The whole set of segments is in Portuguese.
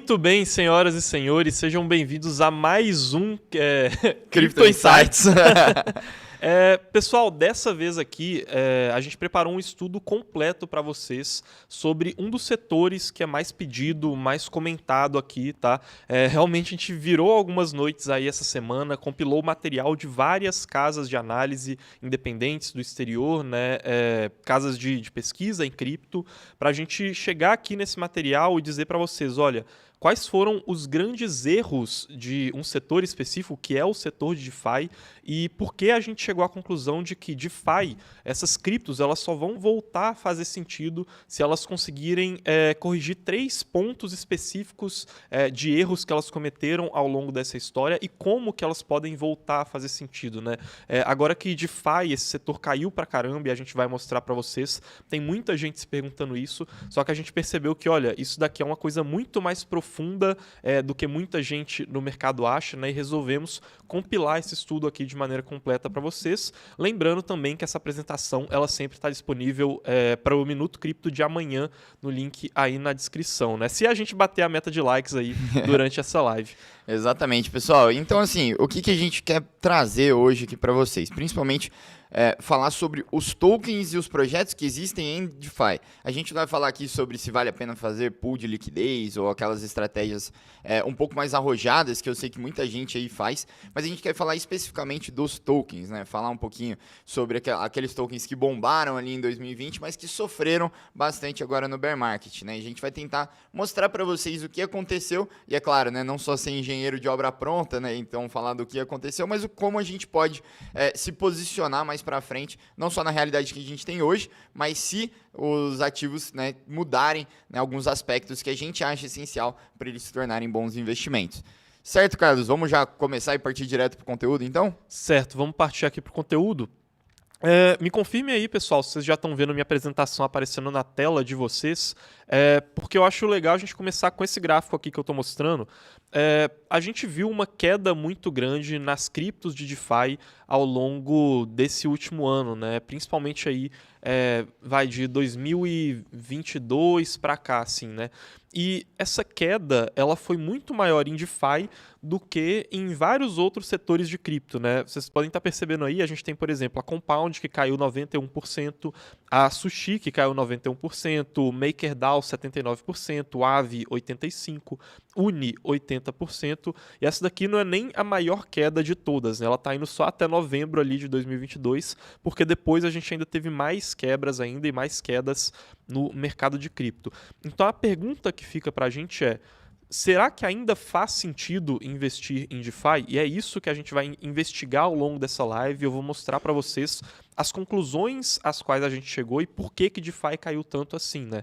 Muito bem, senhoras e senhores, sejam bem-vindos a mais um Crypto Insights. Pessoal, dessa vez aqui a gente preparou um estudo completo para vocês sobre um dos setores que é mais pedido, mais comentado aqui, tá? Realmente a gente virou algumas noites aí essa semana, compilou material de várias casas de análise independentes do exterior, né? Casas de pesquisa em cripto, para a gente chegar aqui nesse material e dizer para vocês, olha, quais foram os grandes erros de um setor específico, que é o setor de DeFi, e por que a gente chegou à conclusão de que DeFi, essas criptos, elas só vão voltar a fazer sentido se elas conseguirem corrigir 3 pontos específicos de erros que elas cometeram ao longo dessa história e como que elas podem voltar a fazer sentido, né? Agora que DeFi, esse setor caiu pra caramba e a gente vai mostrar para vocês, tem muita gente se perguntando isso, só que a gente percebeu que, olha, isso daqui é uma coisa muito mais profunda do que muita gente no mercado acha, né? E resolvemos compilar esse estudo aqui de maneira completa para vocês. Lembrando também que essa apresentação ela sempre está disponível para o Minuto Cripto de amanhã no link aí na descrição, né? Se a gente bater a meta de likes aí durante essa live. Exatamente, pessoal. Então, assim, o que a gente quer trazer hoje aqui para vocês? Principalmente falar sobre os tokens e os projetos que existem em DeFi. A gente vai falar aqui sobre se vale a pena fazer pool de liquidez ou aquelas estratégias um pouco mais arrojadas que eu sei que muita gente aí faz, mas a gente quer falar especificamente dos tokens, né? Falar um pouquinho sobre aqueles tokens que bombaram ali em 2020, mas que sofreram bastante agora no bear market, né? A gente vai tentar mostrar para vocês o que aconteceu e, é claro, né, não só ser engenheiro de obra pronta, né? Então falar do que aconteceu, mas como a gente pode se posicionar mais para frente, não só na realidade que a gente tem hoje, mas se os ativos, né, mudarem, né, alguns aspectos que a gente acha essencial para eles se tornarem bons investimentos. Certo, Carlos? Vamos já começar e partir direto para o conteúdo, então? Certo, vamos partir aqui para o conteúdo. Me confirme aí, pessoal, se vocês já estão vendo minha apresentação aparecendo na tela de vocês, porque eu acho legal a gente começar com esse gráfico aqui que eu estou mostrando. A gente viu uma queda muito grande nas criptos de DeFi ao longo desse último ano, né? Principalmente aí, vai de 2022 para cá, assim, né? E essa queda, ela foi muito maior em DeFi do que em vários outros setores de cripto, né? Vocês podem estar percebendo aí, a gente tem, por exemplo, a Compound, que caiu 91%, a Sushi, que caiu 91%, MakerDAO, 79%, Aave, 85%, Uni, 80%, e essa daqui não é nem a maior queda de todas, né? Ela está indo só até novembro ali de 2022, porque depois a gente ainda teve mais quebras ainda e mais quedas no mercado de cripto. Então a pergunta que fica para a gente é: será que ainda faz sentido investir em DeFi? E é isso que a gente vai investigar ao longo dessa live. Eu vou mostrar para vocês as conclusões às quais a gente chegou e por que DeFi caiu tanto assim, né?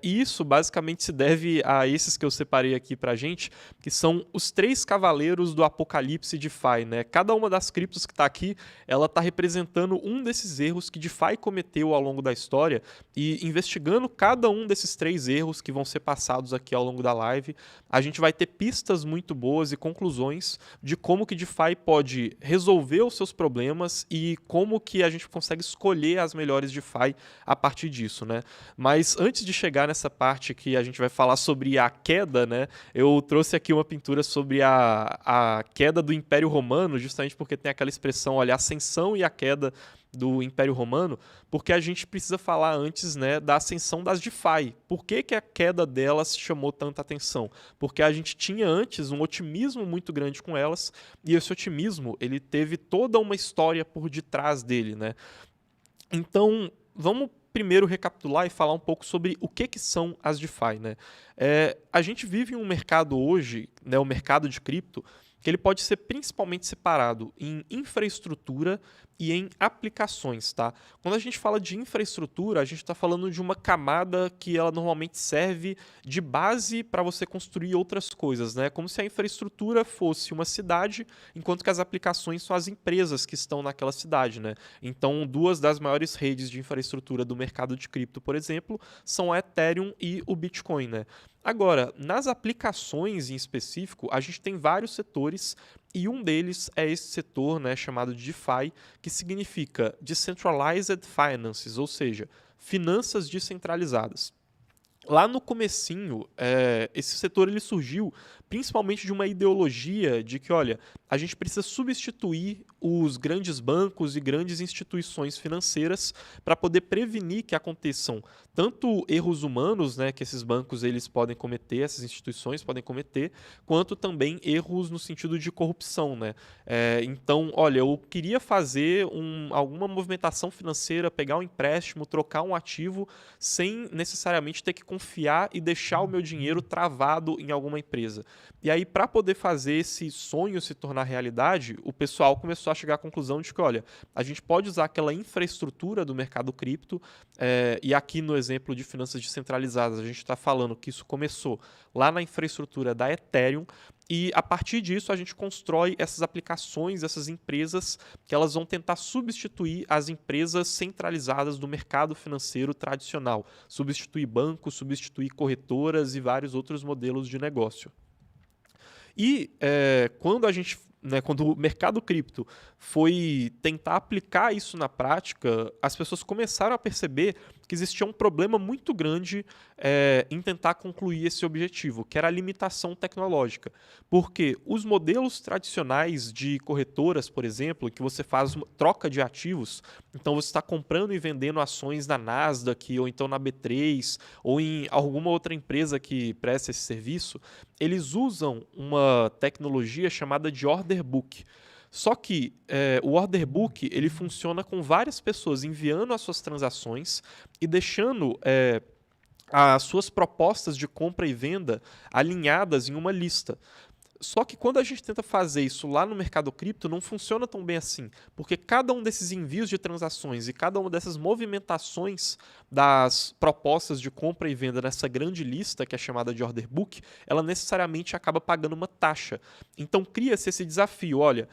E isso basicamente se deve a esses que eu separei aqui pra gente, que são os 3 cavaleiros do apocalipse DeFi, né? Cada uma das criptos que está aqui, ela está representando um desses erros que DeFi cometeu ao longo da história, e investigando cada um desses 3 erros que vão ser passados aqui ao longo da live, a gente vai ter pistas muito boas e conclusões de como que DeFi pode resolver os seus problemas e como que a gente consegue escolher as melhores DeFi a partir disso, né? Mas antes de chegar nessa parte que a gente vai falar sobre a queda, né? Eu trouxe aqui uma pintura sobre a queda do Império Romano, justamente porque tem aquela expressão, olha, a ascensão e a queda do Império Romano, porque a gente precisa falar antes, né, da ascensão das DeFi. Por que a queda delas chamou tanta atenção? Porque a gente tinha antes um otimismo muito grande com elas, e esse otimismo ele teve toda uma história por detrás dele, né? Então, vamos primeiro recapitular e falar um pouco sobre o que são as DeFi, né? A gente vive em um mercado hoje, né, o mercado de cripto, que ele pode ser principalmente separado em infraestrutura e em aplicações, tá? Quando a gente fala de infraestrutura, a gente está falando de uma camada que ela normalmente serve de base para você construir outras coisas, né? Como se a infraestrutura fosse uma cidade, enquanto que as aplicações são as empresas que estão naquela cidade, né? Então, 2 das maiores redes de infraestrutura do mercado de cripto, por exemplo, são a Ethereum e o Bitcoin, né? Agora, nas aplicações em específico, a gente tem vários setores e um deles é esse setor, né, chamado de DeFi, que significa Decentralized Finances, ou seja, finanças descentralizadas. Lá no comecinho, esse setor ele surgiu principalmente de uma ideologia de que, olha, a gente precisa substituir os grandes bancos e grandes instituições financeiras para poder prevenir que aconteçam tanto erros humanos, né, que esses bancos eles podem cometer, essas instituições podem cometer, quanto também erros no sentido de corrupção, né? Então, olha, eu queria fazer alguma movimentação financeira, pegar um empréstimo, trocar um ativo, sem necessariamente ter que confiar e deixar o meu dinheiro travado em alguma empresa. E aí, para poder fazer esse sonho se tornar realidade, o pessoal começou a chegar à conclusão de que, olha, a gente pode usar aquela infraestrutura do mercado cripto, e aqui no exemplo de finanças descentralizadas, a gente está falando que isso começou lá na infraestrutura da Ethereum, e a partir disso a gente constrói essas aplicações, essas empresas que elas vão tentar substituir as empresas centralizadas do mercado financeiro tradicional, substituir bancos, substituir corretoras e vários outros modelos de negócio. E quando o mercado cripto foi tentar aplicar isso na prática, as pessoas começaram a perceber que existia um problema muito grande em tentar concluir esse objetivo, que era a limitação tecnológica. Porque os modelos tradicionais de corretoras, por exemplo, que você faz uma troca de ativos, então você está comprando e vendendo ações na Nasdaq, ou então na B3, ou em alguma outra empresa que presta esse serviço, eles usam uma tecnologia chamada de order book. Só que o order book ele funciona com várias pessoas enviando as suas transações e deixando as suas propostas de compra e venda alinhadas em uma lista. Só que quando a gente tenta fazer isso lá no mercado cripto, não funciona tão bem assim, porque cada um desses envios de transações e cada uma dessas movimentações das propostas de compra e venda nessa grande lista, que é chamada de order book, ela necessariamente acaba pagando uma taxa. Então cria-se esse desafio, olha,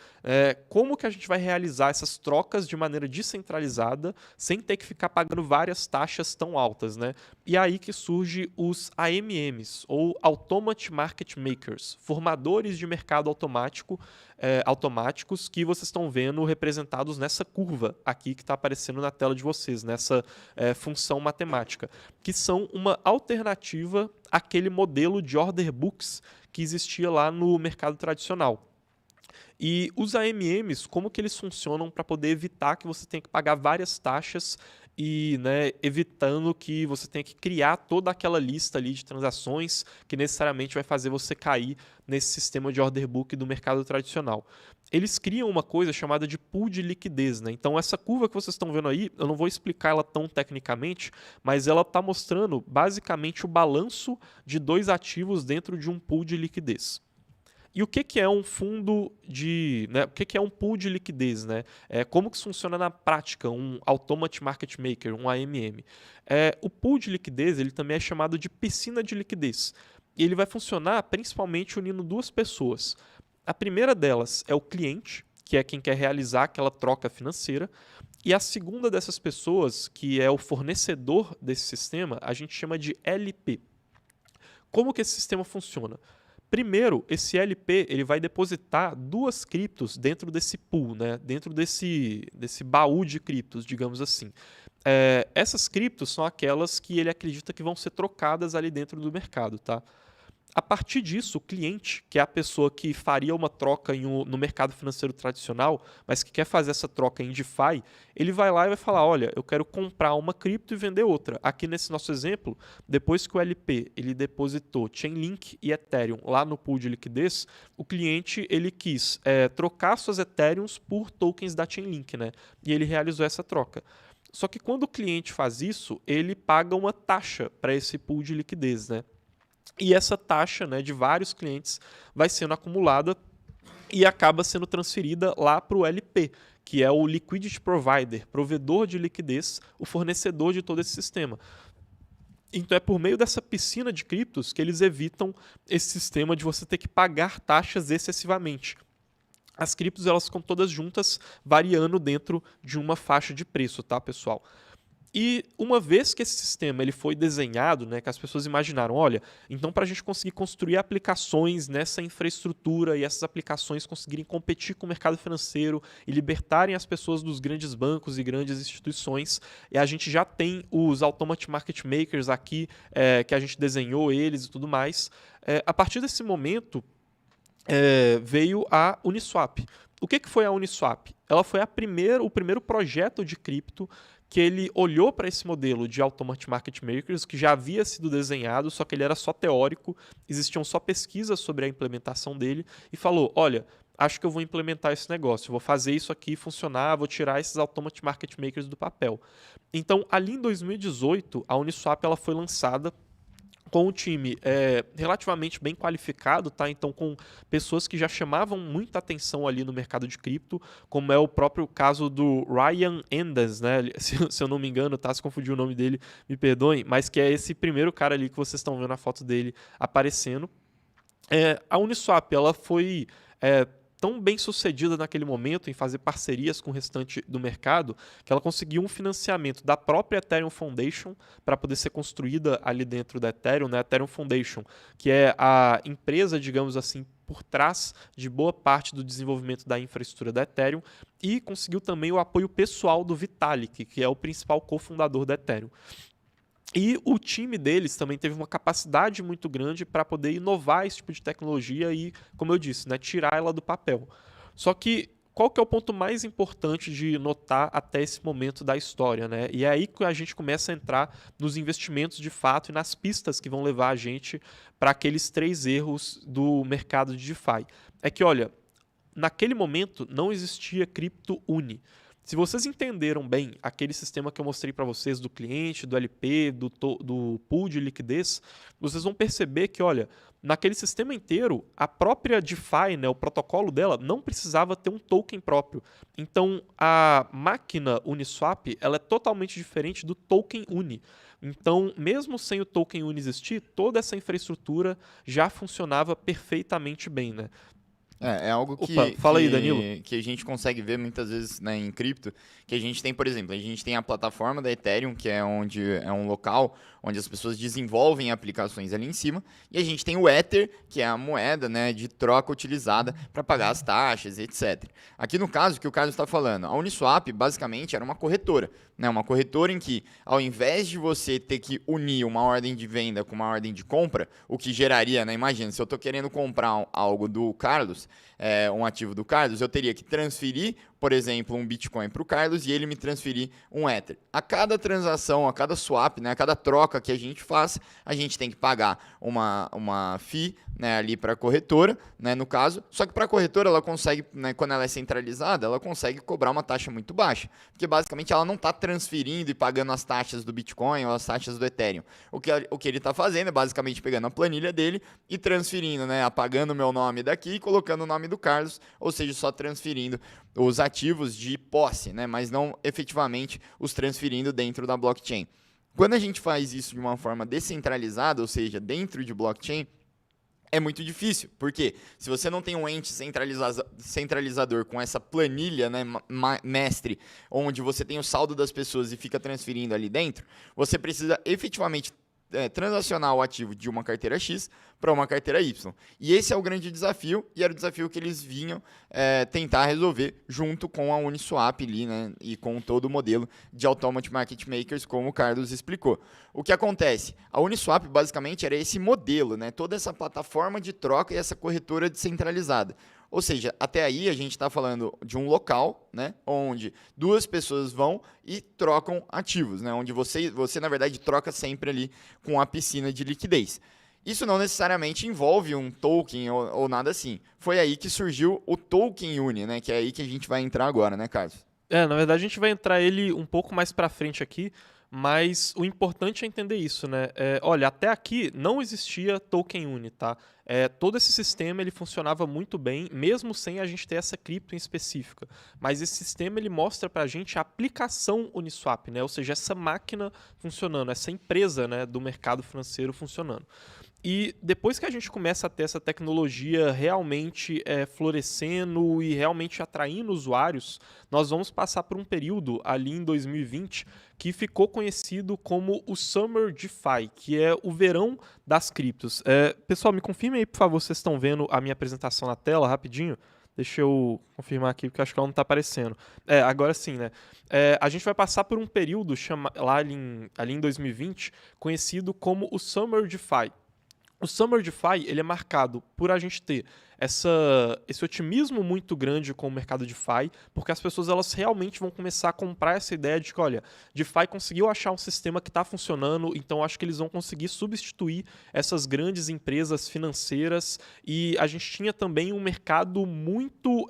como que a gente vai realizar essas trocas de maneira descentralizada, sem ter que ficar pagando várias taxas tão altas, né? E aí que surge os AMMs, ou Automatic Market Makers, formadores de mercado automáticos que vocês estão vendo representados nessa curva aqui que está aparecendo na tela de vocês, nessa função matemática, que são uma alternativa àquele modelo de order books que existia lá no mercado tradicional. E os AMMs, como que eles funcionam para poder evitar que você tenha que pagar várias taxas e evitando que você tenha que criar toda aquela lista ali de transações que necessariamente vai fazer você cair nesse sistema de order book do mercado tradicional. Eles criam uma coisa chamada de pool de liquidez, né? Então essa curva que vocês estão vendo aí, eu não vou explicar ela tão tecnicamente, mas ela está mostrando basicamente o balanço de dois ativos dentro de um pool de liquidez. E o que é um fundo de... o que é um pool de liquidez? Né? Como que funciona na prática um Automatic Market Maker, um AMM? O pool de liquidez ele também é chamado de piscina de liquidez. E ele vai funcionar principalmente unindo duas pessoas. A primeira delas é o cliente, que é quem quer realizar aquela troca financeira. E a segunda dessas pessoas, que é o fornecedor desse sistema, a gente chama de LP. Como que esse sistema funciona? Primeiro, esse LP ele vai depositar duas criptos dentro desse pool, né? Dentro desse baú de criptos, digamos assim. Essas criptos são aquelas que ele acredita que vão ser trocadas ali dentro do mercado, tá? A partir disso, o cliente, que é a pessoa que faria uma troca no mercado financeiro tradicional, mas que quer fazer essa troca em DeFi, ele vai lá e vai falar, olha, eu quero comprar uma cripto e vender outra. Aqui nesse nosso exemplo, depois que o LP ele depositou Chainlink e Ethereum lá no pool de liquidez, o cliente ele quis trocar suas Ethereums por tokens da Chainlink, né? E ele realizou essa troca. Só que quando o cliente faz isso, ele paga uma taxa para esse pool de liquidez, né? E essa taxa, né, de vários clientes vai sendo acumulada e acaba sendo transferida lá para o LP, que é o Liquidity Provider, provedor de liquidez, o fornecedor de todo esse sistema. Então é por meio dessa piscina de criptos que eles evitam esse sistema de você ter que pagar taxas excessivamente. As criptos elas ficam todas juntas, variando dentro de uma faixa de preço, tá, pessoal? E uma vez que esse sistema ele foi desenhado, né, que as pessoas imaginaram, olha, então para a gente conseguir construir aplicações nessa infraestrutura e essas aplicações conseguirem competir com o mercado financeiro e libertarem as pessoas dos grandes bancos e grandes instituições, e a gente já tem os Automatic Market Makers aqui, que a gente desenhou eles e tudo mais. A partir desse momento, veio a Uniswap. O que foi a Uniswap? Ela foi o primeiro projeto de cripto que ele olhou para esse modelo de Automatic Market Makers, que já havia sido desenhado, só que ele era só teórico, existiam só pesquisas sobre a implementação dele, e falou, olha, acho que eu vou implementar esse negócio, vou fazer isso aqui funcionar, vou tirar esses Automatic Market Makers do papel. Então, ali em 2018, a Uniswap ela foi lançada com um time relativamente bem qualificado, tá? Então com pessoas que já chamavam muita atenção ali no mercado de cripto, como é o próprio caso do Ryan Enders, né? Se eu não me engano, tá? Se confundiu o nome dele, me perdoem, mas que é esse primeiro cara ali que vocês estão vendo a foto dele aparecendo. A Uniswap, ela foi tão bem sucedida naquele momento em fazer parcerias com o restante do mercado, que ela conseguiu um financiamento da própria Ethereum Foundation para poder ser construída ali dentro da Ethereum, né? Ethereum Foundation, que é a empresa, digamos assim, por trás de boa parte do desenvolvimento da infraestrutura da Ethereum, e conseguiu também o apoio pessoal do Vitalik, que é o principal cofundador da Ethereum. E o time deles também teve uma capacidade muito grande para poder inovar esse tipo de tecnologia e, como eu disse, né, tirar ela do papel. Só que qual que é o ponto mais importante de notar até esse momento da história, né? E é aí que a gente começa a entrar nos investimentos de fato e nas pistas que vão levar a gente para aqueles 3 erros do mercado de DeFi. É que, olha, naquele momento não existia cripto uni. Se vocês entenderam bem aquele sistema que eu mostrei para vocês do cliente, do LP, do pool de liquidez, vocês vão perceber que, olha, naquele sistema inteiro, a própria DeFi, né, o protocolo dela, não precisava ter um token próprio. Então, a máquina Uniswap ela é totalmente diferente do token Uni. Então, mesmo sem o token Uni existir, toda essa infraestrutura já funcionava perfeitamente bem, né? É algo Fala aí, Danilo. que a gente consegue ver muitas vezes, né, em cripto, que a gente tem, por exemplo, a gente tem a plataforma da Ethereum, que é um local onde as pessoas desenvolvem aplicações ali em cima, e a gente tem o Ether, que é a moeda, né, de troca utilizada para pagar as taxas, etc. Aqui no caso, que o Carlos está falando, a Uniswap basicamente era uma corretora, né, uma corretora em que, ao invés de você ter que unir uma ordem de venda com uma ordem de compra, o que geraria, né, imagina, se eu estou querendo comprar algo do Carlos, um ativo do Carlos, eu teria que transferir, por exemplo, um Bitcoin para o Carlos e ele me transferir um Ether. A cada transação, a cada swap, né, a cada troca que a gente faz, a gente tem que pagar uma fee, né, ali para a corretora, né, no caso. Só que para a corretora, ela consegue, né, quando ela é centralizada, ela consegue cobrar uma taxa muito baixa, porque basicamente ela não está transferindo e pagando as taxas do Bitcoin ou as taxas do Ethereum. O que ele está fazendo é basicamente pegando a planilha dele e transferindo, né, apagando o meu nome daqui e colocando o nome do Carlos, ou seja, só transferindo os ativos de posse, né, mas não efetivamente os transferindo dentro da blockchain. Quando a gente faz isso de uma forma descentralizada, ou seja, dentro de blockchain, é muito difícil, porque se você não tem um ente centralizador com essa planilha, né, mestre, onde você tem o saldo das pessoas e fica transferindo ali dentro, você precisa efetivamente transacionar o ativo de uma carteira X para uma carteira Y. E esse é o grande desafio, e era o desafio que eles vinham tentar resolver junto com a Uniswap ali, né, e com todo o modelo de Automatic Market Makers, como o Carlos explicou. O que acontece? A Uniswap basicamente era esse modelo, né, toda essa plataforma de troca e essa corretora descentralizada. Ou seja, até aí a gente está falando de um local, né, onde 2 pessoas vão e trocam ativos, né, onde você na verdade troca sempre ali com a piscina de liquidez. Isso não necessariamente envolve um token ou nada assim. Foi aí que surgiu o Token Uni, né, que é aí que a gente vai entrar agora, né, Carlos? Na verdade a gente vai entrar ele um pouco mais para frente aqui, mas o importante é entender isso, né? Olha, até aqui não existia token uni, tá? Todo esse sistema ele funcionava muito bem, mesmo sem a gente ter essa cripto em específica. Mas esse sistema ele mostra para a gente a aplicação Uniswap, né? Ou seja, essa máquina funcionando, essa empresa, né, do mercado financeiro funcionando. E depois que a gente começa a ter essa tecnologia realmente florescendo e realmente atraindo usuários, nós vamos passar por um período ali em 2020 que ficou conhecido como o Summer DeFi, que é o verão das criptos. Pessoal, me confirme aí, por favor, vocês estão vendo a minha apresentação na tela, rapidinho. Deixa eu confirmar aqui, porque eu acho que ela não está aparecendo. Agora sim, né? A gente vai passar por um período lá ali em 2020, conhecido como o Summer DeFi. O Summer DeFi ele é marcado por a gente ter esse otimismo muito grande com o mercado DeFi, porque as pessoas elas realmente vão começar a comprar essa ideia de que, olha, DeFi conseguiu achar um sistema que está funcionando, então acho que eles vão conseguir substituir essas grandes empresas financeiras, e a gente tinha também um mercado muito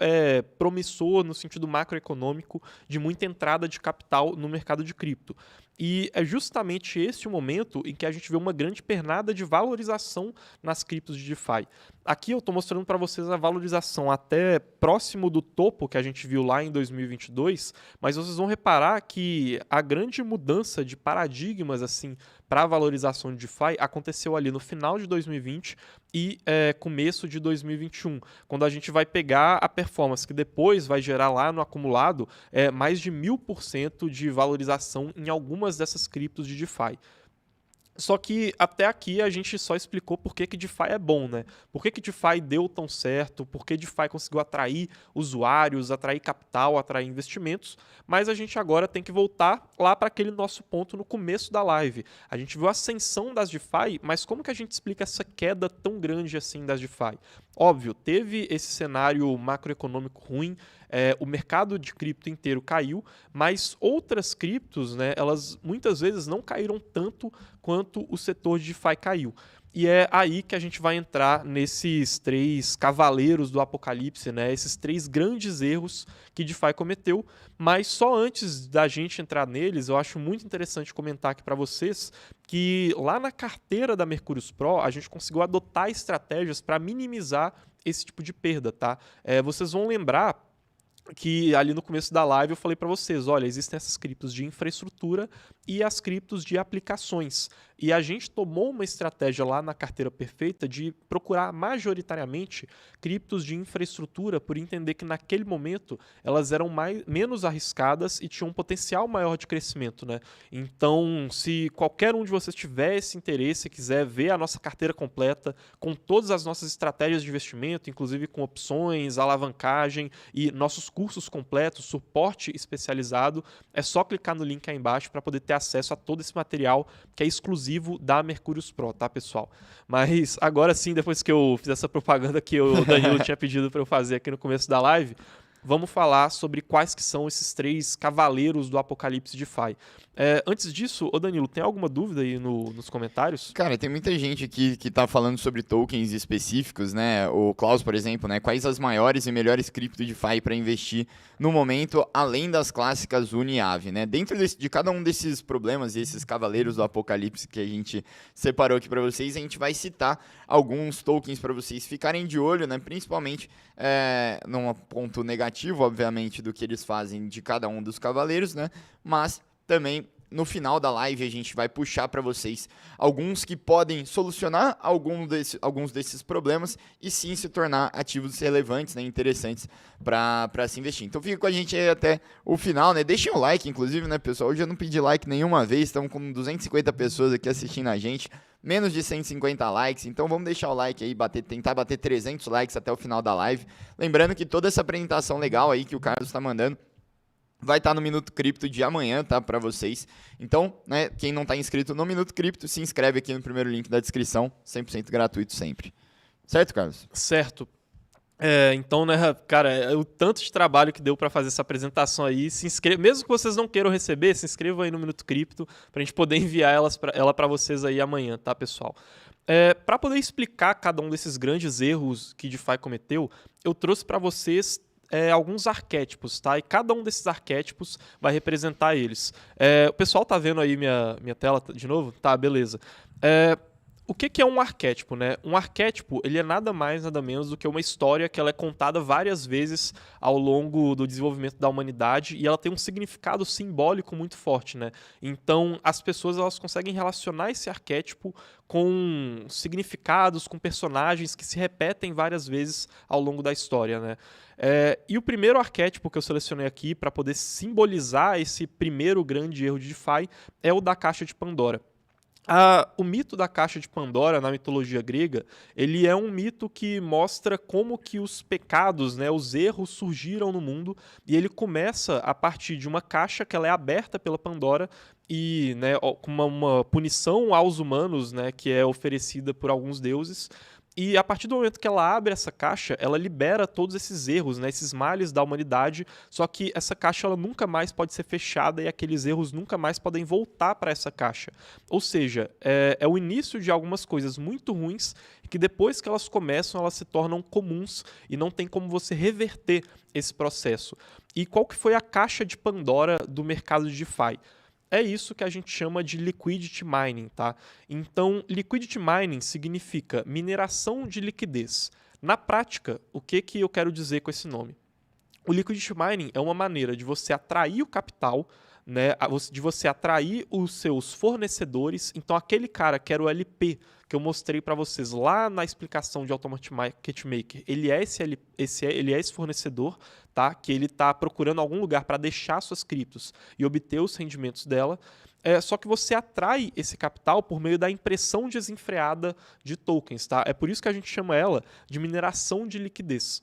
promissor no sentido macroeconômico, de muita entrada de capital no mercado de cripto. E é justamente esse o momento em que a gente vê uma grande pernada de valorização nas criptos de DeFi. Aqui eu estou mostrando para vocês a valorização até próximo do topo que a gente viu lá em 2022, mas vocês vão reparar que a grande mudança de paradigmas assim para a valorização de DeFi aconteceu ali no final de 2020 e começo de 2021, quando a gente vai pegar a performance que depois vai gerar lá no acumulado mais de 1000% de valorização em algumas dessas criptos de DeFi. Só que até aqui a gente só explicou por que DeFi é bom, né? Por que DeFi deu tão certo, por que DeFi conseguiu atrair usuários, atrair capital, atrair investimentos, mas a gente agora tem que voltar lá para aquele nosso ponto no começo da live. A gente viu a ascensão das DeFi, mas como que a gente explica essa queda tão grande assim das DeFi? Óbvio, teve esse cenário macroeconômico ruim, o mercado de cripto inteiro caiu, mas outras criptos, né, elas muitas vezes não caíram tanto quanto o setor de DeFi caiu. E é aí que a gente vai entrar nesses 3 cavaleiros do apocalipse, né? Esses 3 grandes erros que DeFi cometeu. Mas só antes da gente entrar neles, eu acho muito interessante comentar aqui para vocês que lá na carteira da Mercúrios Pro, a gente conseguiu adotar estratégias para minimizar esse tipo de perda, tá? Vocês vão lembrar que ali no começo da live eu falei para vocês, olha, existem essas criptos de infraestrutura e as criptos de aplicações. E a gente tomou uma estratégia lá na carteira perfeita de procurar majoritariamente criptos de infraestrutura por entender que naquele momento elas eram menos arriscadas e tinham um potencial maior de crescimento, né? Então, se qualquer um de vocês tiver esse interesse, quiser ver a nossa carteira completa com todas as nossas estratégias de investimento, inclusive com opções, alavancagem e nossos cursos completos, suporte especializado, é só clicar no link aí embaixo para poder ter acesso a todo esse material que é exclusivo da Mercúrios Pro, tá, pessoal? Mas agora sim, depois que eu fiz essa propaganda que o Danilo tinha pedido para eu fazer aqui no começo da live, vamos falar sobre quais que são esses 3 cavaleiros do apocalipse DeFi. Antes disso, ô Danilo, tem alguma dúvida aí nos comentários? Cara, tem muita gente aqui que tá falando sobre tokens específicos, né? O Klaus, por exemplo, né? Quais as maiores e melhores cripto DeFi para investir no momento, além das clássicas Uni e Aave, né? Dentro de cada um desses problemas e esses cavaleiros do apocalipse que a gente separou aqui para vocês, a gente vai citar alguns tokens para vocês ficarem de olho, né? Principalmente num ponto negativo, obviamente, do que eles fazem de cada um dos cavaleiros, né? Mas também no final da live a gente vai puxar para vocês alguns que podem solucionar alguns desses problemas e sim se tornar ativos relevantes, né, interessantes para se investir. Então fica com a gente aí até o final, né? Deixem o like, inclusive, né, pessoal? Hoje eu não pedi like nenhuma vez, estamos com 250 pessoas aqui assistindo a gente, menos de 150 likes, então vamos deixar o like aí, tentar bater 300 likes até o final da live. Lembrando que toda essa apresentação legal aí que o Carlos está mandando vai estar no Minuto Cripto de amanhã, tá, para vocês. Então, né, quem não está inscrito no Minuto Cripto, se inscreve aqui no primeiro link da descrição, 100% gratuito sempre. Certo, Carlos? Certo. Então, né, cara, o tanto de trabalho que deu para fazer essa apresentação aí, se inscreva, mesmo que vocês não queiram receber, se inscrevam aí no Minuto Cripto para a gente poder enviar ela para vocês aí amanhã, tá, pessoal? Para poder explicar cada um desses grandes erros que DeFi cometeu, eu trouxe para vocês alguns arquétipos, tá? E cada um desses arquétipos vai representar eles. O pessoal tá vendo aí minha tela de novo? Tá, beleza. O que é um arquétipo, né? Um arquétipo, ele é nada mais, nada menos do que uma história que ela é contada várias vezes ao longo do desenvolvimento da humanidade e ela tem um significado simbólico muito forte, né? Então, as pessoas elas conseguem relacionar esse arquétipo com significados, com personagens que se repetem várias vezes ao longo da história, né? E o primeiro arquétipo que eu selecionei aqui para poder simbolizar esse primeiro grande erro de DeFi é o da Caixa de Pandora. O mito da Caixa de Pandora na mitologia grega, ele é um mito que mostra como que os pecados, né, os erros surgiram no mundo e ele começa a partir de uma caixa que ela é aberta pela Pandora e, né, com uma punição aos humanos, né, que é oferecida por alguns deuses. E a partir do momento que ela abre essa caixa, ela libera todos esses erros, né, esses males da humanidade, só que essa caixa ela nunca mais pode ser fechada e aqueles erros nunca mais podem voltar para essa caixa. Ou seja, é o início de algumas coisas muito ruins que depois que elas começam, elas se tornam comuns e não tem como você reverter esse processo. E qual que foi a caixa de Pandora do mercado de DeFi? É isso que a gente chama de liquidity mining, tá? Então, liquidity mining significa mineração de liquidez. Na prática, o que eu quero dizer com esse nome? O liquidity mining é uma maneira de você atrair o capital, né, de você atrair os seus fornecedores. Então, aquele cara que era o LP que eu mostrei para vocês lá na explicação de Automatic Market Maker, ele é esse fornecedor, tá? Que ele está procurando algum lugar para deixar suas criptos e obter os rendimentos dela. Só que você atrai esse capital por meio da impressão desenfreada de tokens, tá? É por isso que a gente chama ela de mineração de liquidez.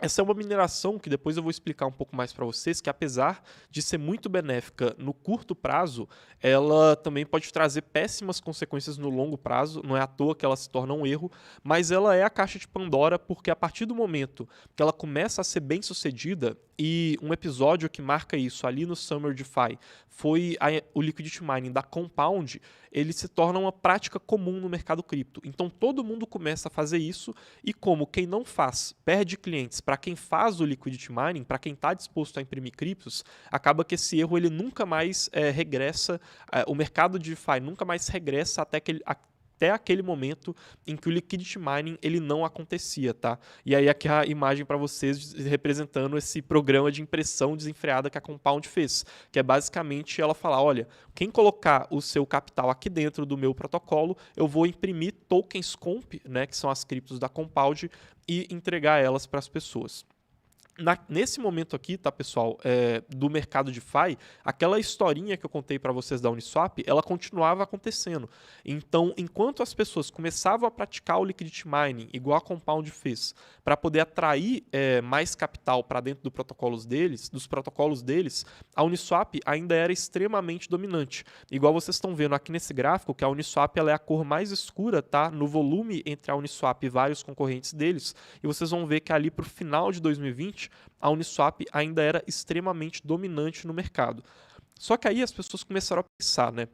Essa é uma mineração que depois eu vou explicar um pouco mais para vocês, que apesar de ser muito benéfica no curto prazo, ela também pode trazer péssimas consequências no longo prazo, não é à toa que ela se torna um erro, mas ela é a caixa de Pandora porque a partir do momento que ela começa a ser bem sucedida, e um episódio que marca isso ali no Summer DeFi foi o liquidity mining da Compound, ele se torna uma prática comum no mercado cripto. Então todo mundo começa a fazer isso e como quem não faz perde clientes para quem faz o liquidity mining, para quem está disposto a imprimir criptos, acaba que esse erro ele nunca mais regressa, o mercado de DeFi nunca mais regressa até aquele momento em que o liquidity mining ele não acontecia, tá? E aí aqui a imagem para vocês representando esse programa de impressão desenfreada que a Compound fez, que é basicamente ela falar, olha, quem colocar o seu capital aqui dentro do meu protocolo, eu vou imprimir tokens comp, né, que são as criptos da Compound, e entregar elas para as pessoas. Nesse momento aqui, tá, pessoal, do mercado DeFi, aquela historinha que eu contei para vocês da Uniswap, ela continuava acontecendo. Então, enquanto as pessoas começavam a praticar o liquidity mining, igual a Compound fez, para poder atrair mais capital para dentro dos protocolos deles, a Uniswap ainda era extremamente dominante. Igual vocês estão vendo aqui nesse gráfico, que a Uniswap ela é a cor mais escura, tá, no volume entre a Uniswap e vários concorrentes deles, e vocês vão ver que ali para o final de 2020, a Uniswap ainda era extremamente dominante no mercado. Só que aí as pessoas começaram a pensar, né?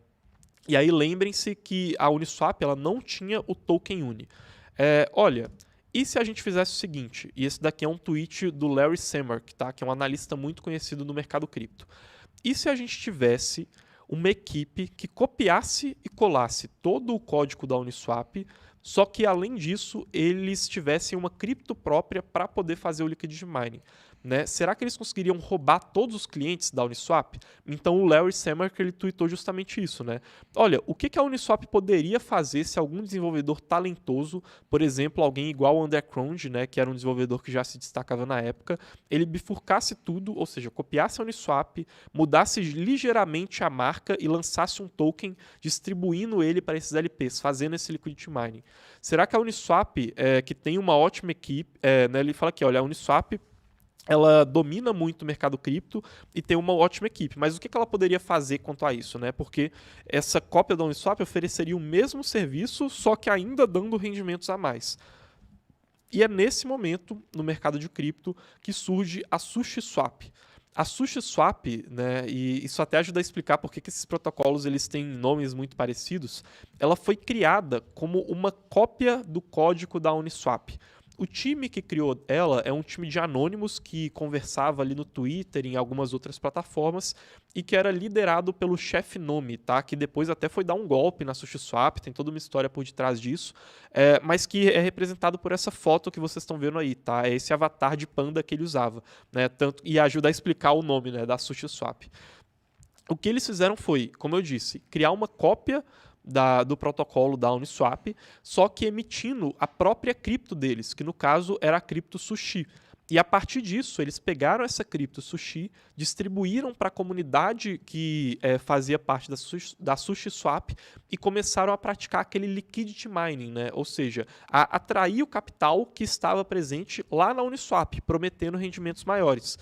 E aí lembrem-se que a Uniswap ela não tinha o token Uni. Olha, e se a gente fizesse o seguinte, e esse daqui é um tweet do Larry Sammark, tá? Que é um analista muito conhecido no mercado cripto. E se a gente tivesse uma equipe que copiasse e colasse todo o código da Uniswap, só que além disso eles tivessem uma cripto própria para poder fazer o liquidity mining, né? Será que eles conseguiriam roubar todos os clientes da Uniswap? Então o Larry Sammark ele tweetou justamente isso, né? Olha, o que a Uniswap poderia fazer se algum desenvolvedor talentoso, por exemplo, alguém igual ao Underground, né, que era um desenvolvedor que já se destacava na época, ele bifurcasse tudo, ou seja, copiasse a Uniswap, mudasse ligeiramente a marca e lançasse um token distribuindo ele para esses LPs, fazendo esse liquidity mining. Será que a Uniswap, que tem uma ótima equipe, né, ele fala aqui, olha, a Uniswap ela domina muito o mercado cripto e tem uma ótima equipe. Mas o que ela poderia fazer quanto a isso, né? Porque essa cópia da Uniswap ofereceria o mesmo serviço, só que ainda dando rendimentos a mais. E é nesse momento, no mercado de cripto, que surge a SushiSwap. A SushiSwap, né, e isso até ajuda a explicar por que esses protocolos eles têm nomes muito parecidos, ela foi criada como uma cópia do código da Uniswap. O time que criou ela é um time de anônimos que conversava ali no Twitter e em algumas outras plataformas e que era liderado pelo chefe Nome, tá? Que depois até foi dar um golpe na SushiSwap, tem toda uma história por detrás disso, mas que é representado por essa foto que vocês estão vendo aí, tá? É esse avatar de panda que ele usava, né? E ajuda a explicar o nome, né, da SushiSwap. O que eles fizeram foi, como eu disse, criar uma cópia do protocolo da Uniswap, só que emitindo a própria cripto deles, que no caso era a cripto Sushi. E a partir disso, eles pegaram essa cripto Sushi, distribuíram para a comunidade que fazia parte da SushiSwap e começaram a praticar aquele liquidity mining, né? Ou seja, a atrair o capital que estava presente lá na Uniswap, prometendo rendimentos maiores.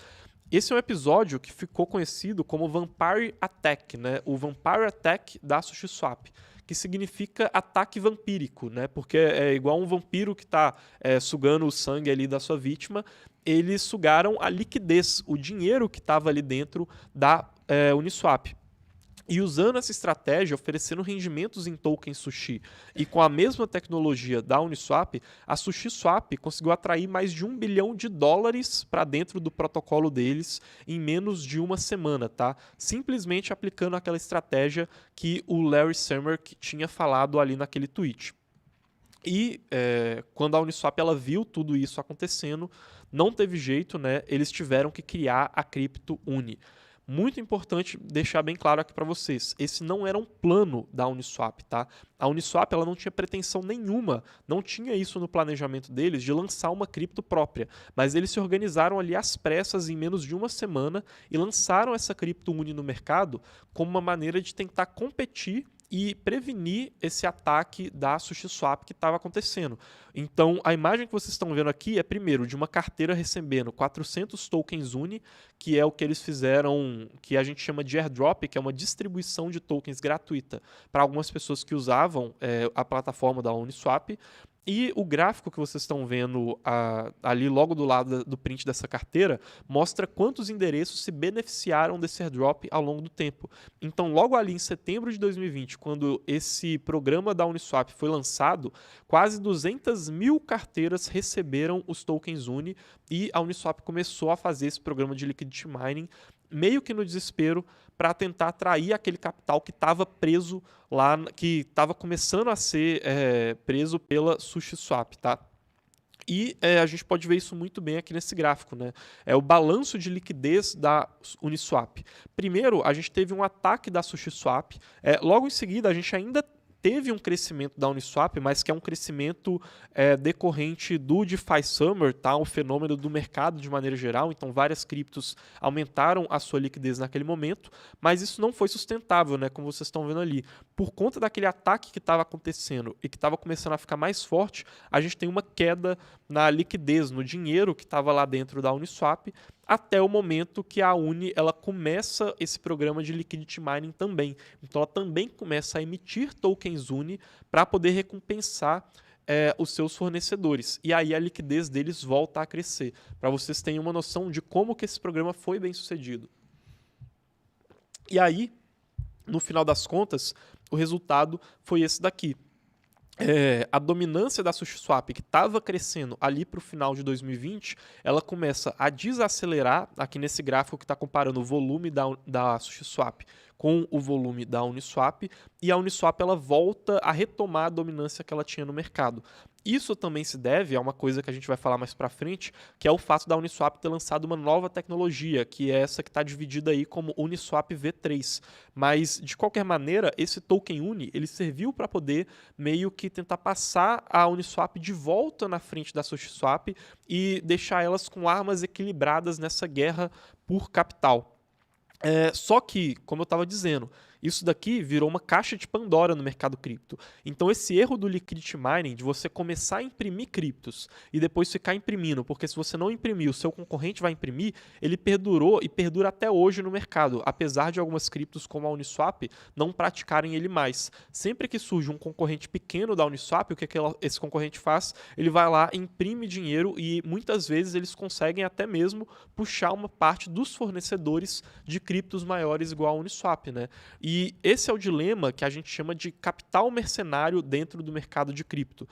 Esse é um episódio que ficou conhecido como Vampire Attack, né? O Vampire Attack da SushiSwap, que significa ataque vampírico, né? Porque é igual um vampiro que está sugando o sangue ali da sua vítima. Eles sugaram a liquidez, o dinheiro que estava ali dentro da Uniswap. E usando essa estratégia, oferecendo rendimentos em tokens Sushi e com a mesma tecnologia da Uniswap, a SushiSwap conseguiu atrair mais de $1 bilhão para dentro do protocolo deles em menos de uma semana, tá? Simplesmente aplicando aquela estratégia que o Larry Sammerk tinha falado ali naquele tweet. E quando a Uniswap ela viu tudo isso acontecendo, não teve jeito, né? Eles tiveram que criar a cripto Uni. Muito importante deixar bem claro aqui para vocês, esse não era um plano da Uniswap, tá? A Uniswap ela não tinha pretensão nenhuma, não tinha isso no planejamento deles de lançar uma cripto própria, mas eles se organizaram ali às pressas em menos de uma semana e lançaram essa cripto Uni no mercado como uma maneira de tentar competir e prevenir esse ataque da SushiSwap que estava acontecendo. Então, a imagem que vocês estão vendo aqui é, primeiro, de uma carteira recebendo 400 tokens Uni, que é o que eles fizeram, que a gente chama de airdrop, que é uma distribuição de tokens gratuita para algumas pessoas que usavam a plataforma da Uniswap. E o gráfico que vocês estão vendo ali logo do lado do print dessa carteira mostra quantos endereços se beneficiaram desse airdrop ao longo do tempo. Então, logo ali em setembro de 2020, quando esse programa da Uniswap foi lançado, quase 200 mil carteiras receberam os tokens Uni e a Uniswap começou a fazer esse programa de liquidity mining meio que no desespero para tentar atrair aquele capital que estava preso lá, que estava começando a ser preso pela SushiSwap, tá? E a gente pode ver isso muito bem aqui nesse gráfico, né? É o balanço de liquidez da Uniswap. Primeiro, a gente teve um ataque da SushiSwap. Logo em seguida, a gente ainda teve um crescimento da Uniswap, mas que é um crescimento decorrente do DeFi Summer, tá? Um fenômeno do mercado de maneira geral. Então, várias criptos aumentaram a sua liquidez naquele momento, mas isso não foi sustentável, né? Como vocês estão vendo ali. Por conta daquele ataque que estava acontecendo e que estava começando a ficar mais forte, a gente tem uma queda na liquidez, no dinheiro que estava lá dentro da Uniswap, até o momento que a Uni ela começa esse programa de liquidity mining também. Então ela também começa a emitir tokens Uni para poder recompensar os seus fornecedores. E aí a liquidez deles volta a crescer, para vocês terem uma noção de como que esse programa foi bem sucedido. E aí, no final das contas, o resultado foi esse daqui. A dominância da SushiSwap, que estava crescendo ali para o final de 2020, ela começa a desacelerar, aqui nesse gráfico que está comparando o volume da SushiSwap com o volume da Uniswap, e a Uniswap ela volta a retomar a dominância que ela tinha no mercado. Isso também se deve a uma coisa que a gente vai falar mais para frente, que é o fato da Uniswap ter lançado uma nova tecnologia, que é essa que está dividida aí como Uniswap V3. Mas, de qualquer maneira, esse token Uni, ele serviu para poder meio que tentar passar a Uniswap de volta na frente da SushiSwap e deixar elas com armas equilibradas nessa guerra por capital. Só que, como eu estava dizendo, isso daqui virou uma caixa de Pandora no mercado cripto. Então esse erro do liquidity mining, de você começar a imprimir criptos e depois ficar imprimindo, porque se você não imprimir, o seu concorrente vai imprimir, ele perdurou e perdura até hoje no mercado, apesar de algumas criptos como a Uniswap não praticarem ele mais. Sempre que surge um concorrente pequeno da Uniswap, o que esse concorrente faz? Ele vai lá, imprime dinheiro e muitas vezes eles conseguem até mesmo puxar uma parte dos fornecedores de criptos maiores igual a Uniswap, né? E E esse é o dilema que a gente chama de capital mercenário dentro do mercado de cripto.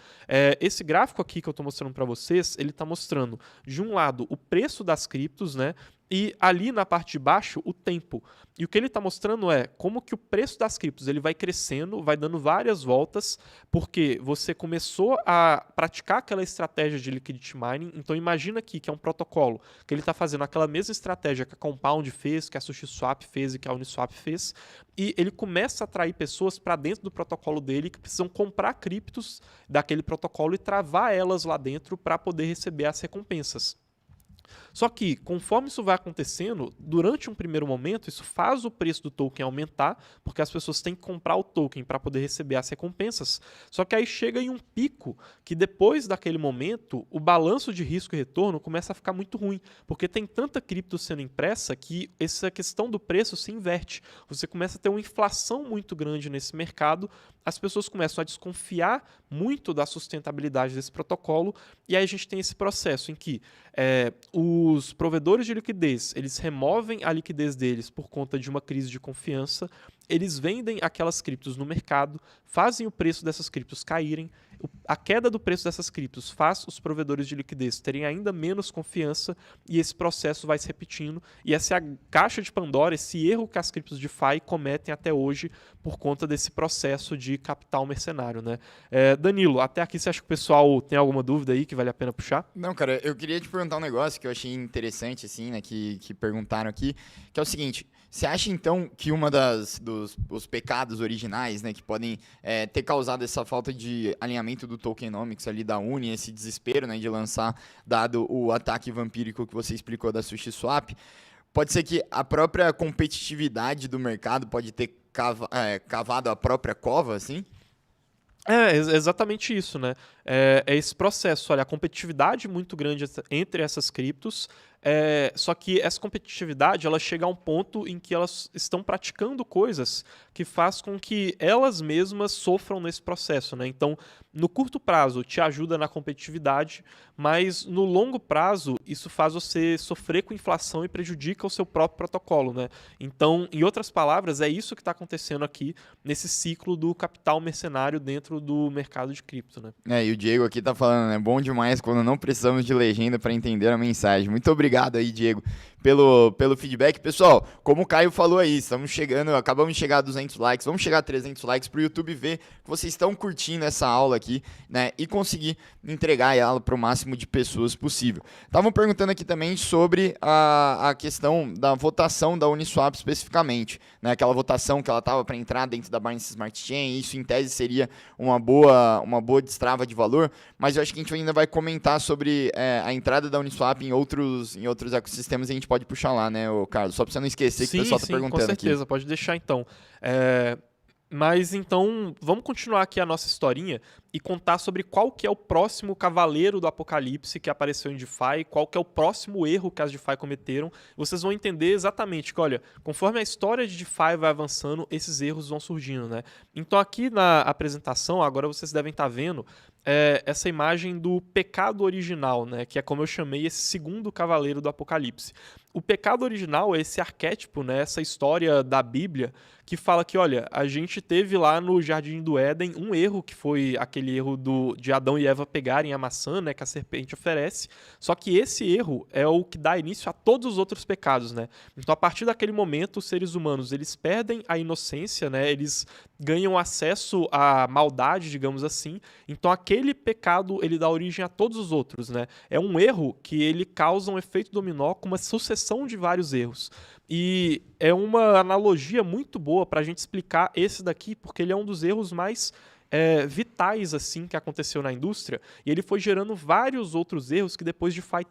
Esse gráfico aqui que eu estou mostrando para vocês, ele está mostrando, de um lado, o preço das criptos, né? E ali na parte de baixo, o tempo. E o que ele está mostrando é como que o preço das criptos ele vai crescendo, vai dando várias voltas, porque você começou a praticar aquela estratégia de liquidity mining. Então imagina aqui que é um protocolo que ele está fazendo aquela mesma estratégia que a Compound fez, que a SushiSwap fez e que a Uniswap fez. E ele começa a atrair pessoas para dentro do protocolo dele que precisam comprar criptos daquele protocolo e travar elas lá dentro para poder receber as recompensas. Só que, conforme isso vai acontecendo, durante um primeiro momento, isso faz o preço do token aumentar, porque as pessoas têm que comprar o token para poder receber as recompensas. Só que aí chega em um pico que depois daquele momento, o balanço de risco e retorno começa a ficar muito ruim, porque tem tanta cripto sendo impressa que essa questão do preço se inverte. Você começa a ter uma inflação muito grande nesse mercado, as pessoas começam a desconfiar muito da sustentabilidade desse protocolo, e aí a gente tem esse processo em que os provedores de liquidez, eles removem a liquidez deles por conta de uma crise de confiança, eles vendem aquelas criptos no mercado, fazem o preço dessas criptos caírem, a queda do preço dessas criptos faz os provedores de liquidez terem ainda menos confiança e esse processo vai se repetindo. E essa é a caixa de Pandora, esse erro que as criptos DeFi cometem até hoje por conta desse processo de capital mercenário, né? Danilo, até aqui você acha que o pessoal tem alguma dúvida aí que vale a pena puxar? Não, cara, eu queria te perguntar um negócio que eu achei interessante, assim, né, que perguntaram aqui, que é o seguinte: você acha, então, que uma dos pecados originais, né, que podem ter causado essa falta de alinhamento do tokenomics ali da Uni, esse desespero, né, de lançar, dado o ataque vampírico que você explicou da SushiSwap, pode ser que a própria competitividade do mercado pode ter cavado a própria cova, assim? Exatamente isso, né? É esse processo, olha, a competitividade muito grande entre essas criptos, só que essa competitividade ela chega a um ponto em que elas estão praticando coisas que faz com que elas mesmas sofram nesse processo, né? Então, no curto prazo te ajuda na competitividade, mas no longo prazo isso faz você sofrer com inflação e prejudica o seu próprio protocolo, né? Então, em outras palavras, é isso que está acontecendo aqui nesse ciclo do capital mercenário dentro do mercado de cripto, né? E o Diego aqui tá falando, né? Bom demais quando não precisamos de legenda para entender a mensagem. Muito obrigado aí, Diego, pelo feedback. Pessoal, como o Caio falou aí, acabamos de chegar a 200 likes, vamos chegar a 300 likes pro YouTube ver que vocês estão curtindo essa aula aqui, né? E conseguir entregar ela para o máximo de pessoas possível. Estavam perguntando aqui também sobre a questão da votação da Uniswap especificamente, né? Aquela votação que ela tava para entrar dentro da Binance Smart Chain, isso em tese seria uma boa destrava de valor, mas eu acho que a gente ainda vai comentar sobre a entrada da Uniswap em outros ecossistemas e a gente pode puxar lá, né, Carlos? Só para você não esquecer que o pessoal está perguntando aqui. Com certeza, pode deixar então. Mas então, vamos continuar aqui a nossa historinha e contar sobre qual que é o próximo cavaleiro do apocalipse que apareceu em DeFi, qual que é o próximo erro que as DeFi cometeram. Vocês vão entender exatamente que, olha, conforme a história de DeFi vai avançando, esses erros vão surgindo, né? Então aqui na apresentação, agora vocês devem estar vendo essa imagem do pecado original, né? Que é como eu chamei esse segundo cavaleiro do apocalipse. O pecado original é esse arquétipo, né? Essa história da Bíblia que fala que, olha, a gente teve lá no Jardim do Éden um erro, que foi aquele erro de Adão e Eva pegarem a maçã, né, que a serpente oferece, só que esse erro é o que dá início a todos os outros pecados, né? Então, a partir daquele momento, os seres humanos, eles perdem a inocência, né? Eles ganham acesso à maldade, digamos assim. Então, aquele pecado, ele dá origem a todos os outros, né? É um erro que ele causa um efeito dominó com uma sucessão de vários erros. E é uma analogia muito boa para a gente explicar esse daqui, porque ele é um dos erros mais vitais assim que aconteceu na indústria, e ele foi gerando vários outros erros que depois DeFi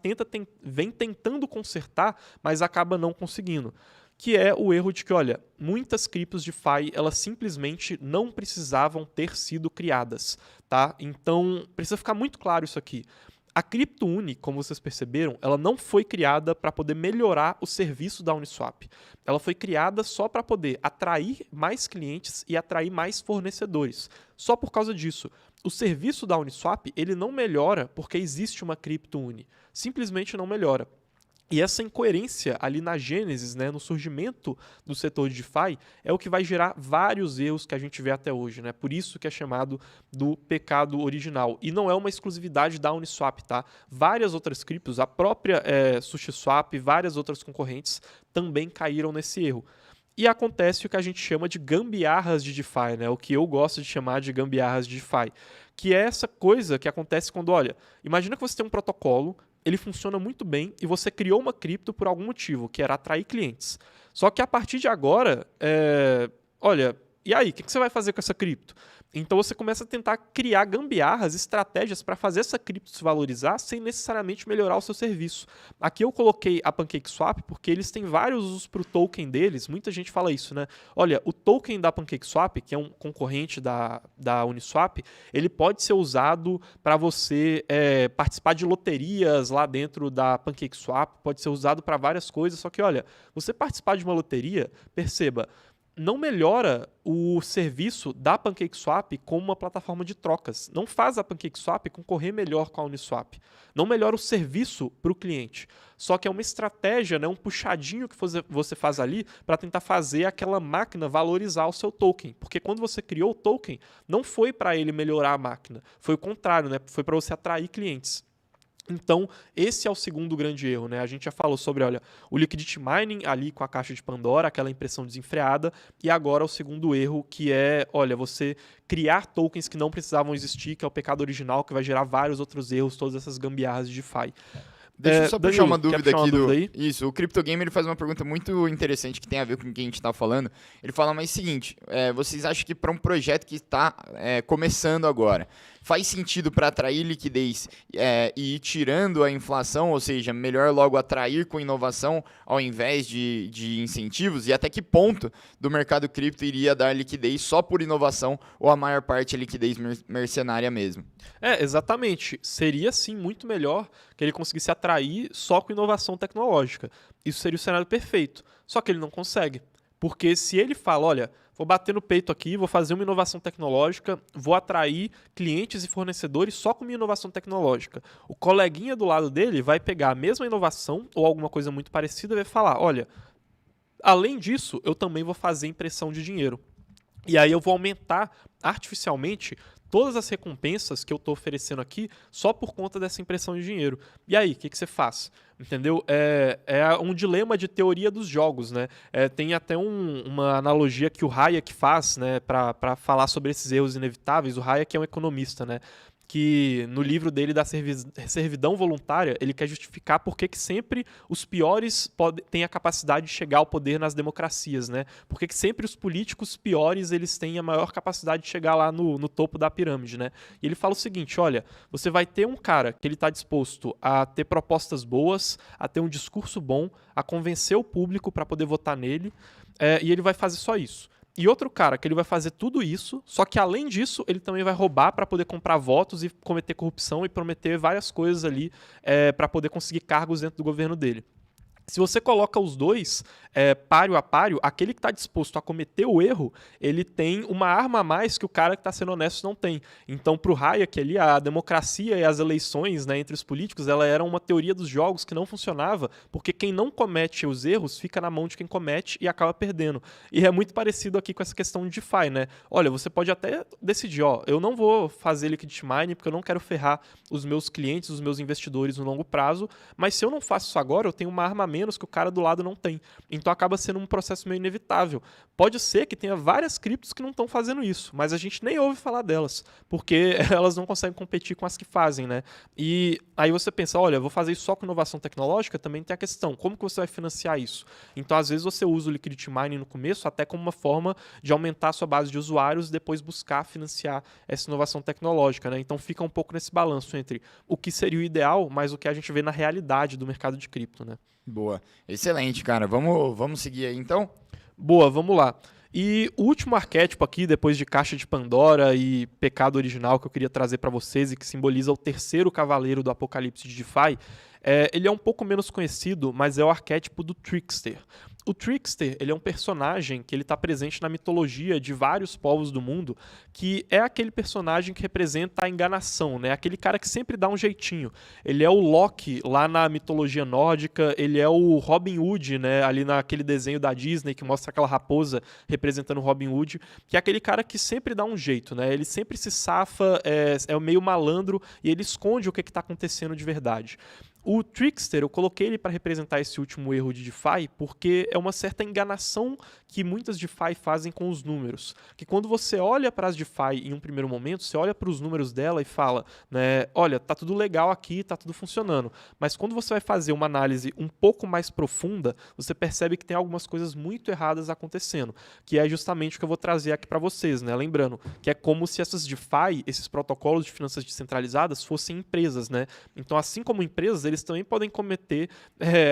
vem tentando consertar, mas acaba não conseguindo. Que é o erro de que, olha, muitas criptos DeFi, elas simplesmente não precisavam ter sido criadas, tá? Então, precisa ficar muito claro isso aqui. A CryptoUni, como vocês perceberam, ela não foi criada para poder melhorar o serviço da Uniswap. Ela foi criada só para poder atrair mais clientes e atrair mais fornecedores. Só por causa disso. O serviço da Uniswap, ele não melhora porque existe uma CryptoUni. Simplesmente não melhora. E essa incoerência ali na gênese, né, no surgimento do setor de DeFi, é o que vai gerar vários erros que a gente vê até hoje, né? Por isso que é chamado do pecado original. E não é uma exclusividade da Uniswap, tá? Várias outras criptos, a própria SushiSwap, várias outras concorrentes também caíram nesse erro. E acontece o que a gente chama de gambiarras de DeFi, né? O que eu gosto de chamar de gambiarras de DeFi, que é essa coisa que acontece quando, olha, imagina que você tem um protocolo, ele funciona muito bem e você criou uma cripto por algum motivo, que era atrair clientes. Só que a partir de agora, olha, e aí, o que você vai fazer com essa cripto? Então você começa a tentar criar gambiarras, estratégias para fazer essa cripto se valorizar sem necessariamente melhorar o seu serviço. Aqui eu coloquei a PancakeSwap porque eles têm vários usos para o token deles. Muita gente fala isso, né? Olha, o token da PancakeSwap, que é um concorrente da Uniswap, ele pode ser usado para você participar de loterias lá dentro da PancakeSwap, pode ser usado para várias coisas. Só que, olha, você participar de uma loteria, perceba, não melhora o serviço da PancakeSwap como uma plataforma de trocas. Não faz a PancakeSwap concorrer melhor com a Uniswap. Não melhora o serviço para o cliente. Só que é uma estratégia, né, um puxadinho que você faz ali para tentar fazer aquela máquina valorizar o seu token. Porque quando você criou o token, não foi para ele melhorar a máquina. Foi o contrário, né? Foi para você atrair clientes. Então, esse é o segundo grande erro, né? A gente já falou sobre, olha, o liquidity mining ali com a caixa de Pandora, aquela impressão desenfreada, e agora o segundo erro, que é, olha, você criar tokens que não precisavam existir, que é o pecado original, que vai gerar vários outros erros, todas essas gambiarras de DeFi. Deixa eu só puxar uma dúvida aqui do... Aí? Isso, o CryptoGamer ele faz uma pergunta muito interessante que tem a ver com o que a gente está falando. Ele fala, mas seguinte, vocês acham que para um projeto que está começando agora, faz sentido para atrair liquidez e ir tirando a inflação, ou seja, melhor logo atrair com inovação ao invés de incentivos? E até que ponto do mercado cripto iria dar liquidez só por inovação ou a maior parte é liquidez mercenária mesmo? Exatamente. Seria sim muito melhor que ele conseguisse atrair só com inovação tecnológica. Isso seria o cenário perfeito. Só que ele não consegue. Porque se ele fala, olha, vou bater no peito aqui, vou fazer uma inovação tecnológica, vou atrair clientes e fornecedores só com minha inovação tecnológica. O coleguinha do lado dele vai pegar a mesma inovação ou alguma coisa muito parecida e vai falar, olha, além disso, eu também vou fazer impressão de dinheiro. E aí eu vou aumentar artificialmente todas as recompensas que eu estou oferecendo aqui só por conta dessa impressão de dinheiro. E aí, o que você faz? Entendeu? É um dilema de teoria dos jogos, né? Tem até uma analogia que o Hayek faz, né, para falar sobre esses erros inevitáveis. O Hayek é um economista, né? Que no livro dele da servidão voluntária, ele quer justificar por que sempre os piores têm a capacidade de chegar ao poder nas democracias, né? Por que sempre os políticos piores eles têm a maior capacidade de chegar lá no topo da pirâmide, né? E ele fala o seguinte, olha, você vai ter um cara que ele está disposto a ter propostas boas, a ter um discurso bom, a convencer o público para poder votar nele, e ele vai fazer só isso. E outro cara que ele vai fazer tudo isso, só que além disso, ele também vai roubar para poder comprar votos e cometer corrupção e prometer várias coisas ali para poder conseguir cargos dentro do governo dele. Se você coloca os dois páreo a páreo, aquele que está disposto a cometer o erro, ele tem uma arma a mais que o cara que está sendo honesto não tem. Então, para o Hayek ali, a democracia e as eleições, né, entre os políticos, ela era uma teoria dos jogos que não funcionava, porque quem não comete os erros fica na mão de quem comete e acaba perdendo. E é muito parecido aqui com essa questão de DeFi, né? Olha, você pode até decidir, eu não vou fazer liquidity mining porque eu não quero ferrar os meus clientes, os meus investidores no longo prazo, mas se eu não faço isso agora, eu tenho uma arma a menos que o cara do lado não tem. Então acaba sendo um processo meio inevitável. Pode ser que tenha várias criptos que não estão fazendo isso, mas a gente nem ouve falar delas, porque elas não conseguem competir com as que fazem, né? E aí você pensa, olha, vou fazer isso só com inovação tecnológica, também tem a questão, como que você vai financiar isso? Então às vezes você usa o liquidity mining no começo até como uma forma de aumentar a sua base de usuários e depois buscar financiar essa inovação tecnológica, né? Então fica um pouco nesse balanço entre o que seria o ideal, mas o que a gente vê na realidade do mercado de cripto, né? Boa. Excelente, cara. Vamos seguir aí, então? Boa, vamos lá. E o último arquétipo aqui, depois de Caixa de Pandora e Pecado Original, que eu queria trazer para vocês e que simboliza o terceiro cavaleiro do apocalipse de DeFi, Ele é um pouco menos conhecido, mas é o arquétipo do Trickster. O Trickster, ele é um personagem que ele está presente na mitologia de vários povos do mundo, que é aquele personagem que representa a enganação, né? Aquele cara que sempre dá um jeitinho. Ele é o Loki lá na mitologia nórdica, ele é o Robin Hood, né? Ali naquele desenho da Disney que mostra aquela raposa representando o Robin Hood, que é aquele cara que sempre dá um jeito, né? Ele sempre se safa, é meio malandro e ele esconde o que está acontecendo de verdade. O Trickster, eu coloquei ele para representar esse último erro de DeFi porque é uma certa enganação que muitas DeFi fazem com os números. Que quando você olha para as DeFi em um primeiro momento, você olha para os números dela e fala, né, olha, tá tudo legal aqui, tá tudo funcionando. Mas quando você vai fazer uma análise um pouco mais profunda, você percebe que tem algumas coisas muito erradas acontecendo, que é justamente o que eu vou trazer aqui para vocês, né? Lembrando que é como se essas DeFi, esses protocolos de finanças descentralizadas, fossem empresas, né? Então, assim como empresas, eles também podem cometer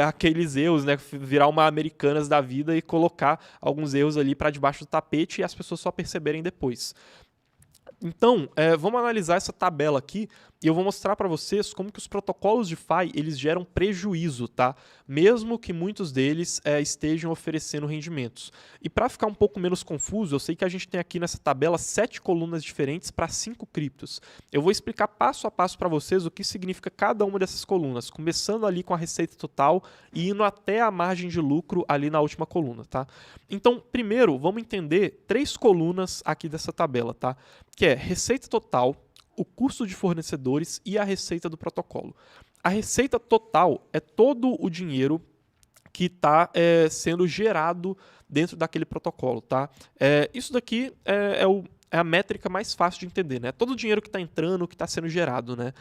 aqueles erros, né? Virar uma Americanas da vida e colocar alguns erros ali para debaixo do tapete e as pessoas só perceberem depois. Então, vamos analisar essa tabela aqui e eu vou mostrar para vocês como que os protocolos DeFi eles geram prejuízo, tá? Mesmo que muitos deles estejam oferecendo rendimentos. E para ficar um pouco menos confuso, eu sei que a gente tem aqui nessa tabela 7 colunas diferentes para 5 criptos. Eu vou explicar passo a passo para vocês o que significa cada uma dessas colunas, começando ali com a receita total e indo até a margem de lucro ali na última coluna, tá? Então, primeiro, vamos entender 3 colunas aqui dessa tabela, tá? Que é receita total, o custo de fornecedores e a receita do protocolo. A receita total é todo o dinheiro que está sendo gerado dentro daquele protocolo, tá? Isso daqui é a métrica mais fácil de entender, né? Todo o dinheiro que está entrando, que está sendo gerado, né?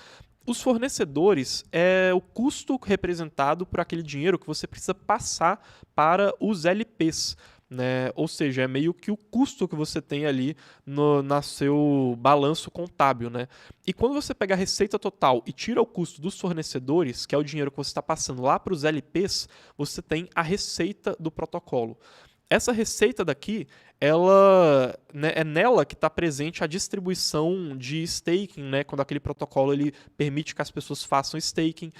Os fornecedores é o custo representado por aquele dinheiro que você precisa passar para os LPs. Né? Ou seja, é meio que o custo que você tem ali no seu balanço contábil. Né? E quando você pega a receita total e tira o custo dos fornecedores, que é o dinheiro que você está passando lá para os LPs, você tem a receita do protocolo. Essa receita daqui, né, é nela que está presente a distribuição de staking, né, quando aquele protocolo ele permite que as pessoas façam staking,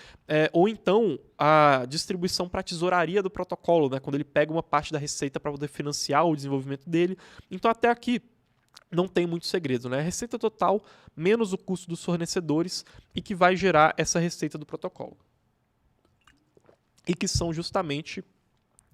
ou então a distribuição para a tesouraria do protocolo, né, quando ele pega uma parte da receita para poder financiar o desenvolvimento dele. Então até aqui não tem muito segredo, né? Receita total menos o custo dos fornecedores e que vai gerar essa receita do protocolo. E que são justamente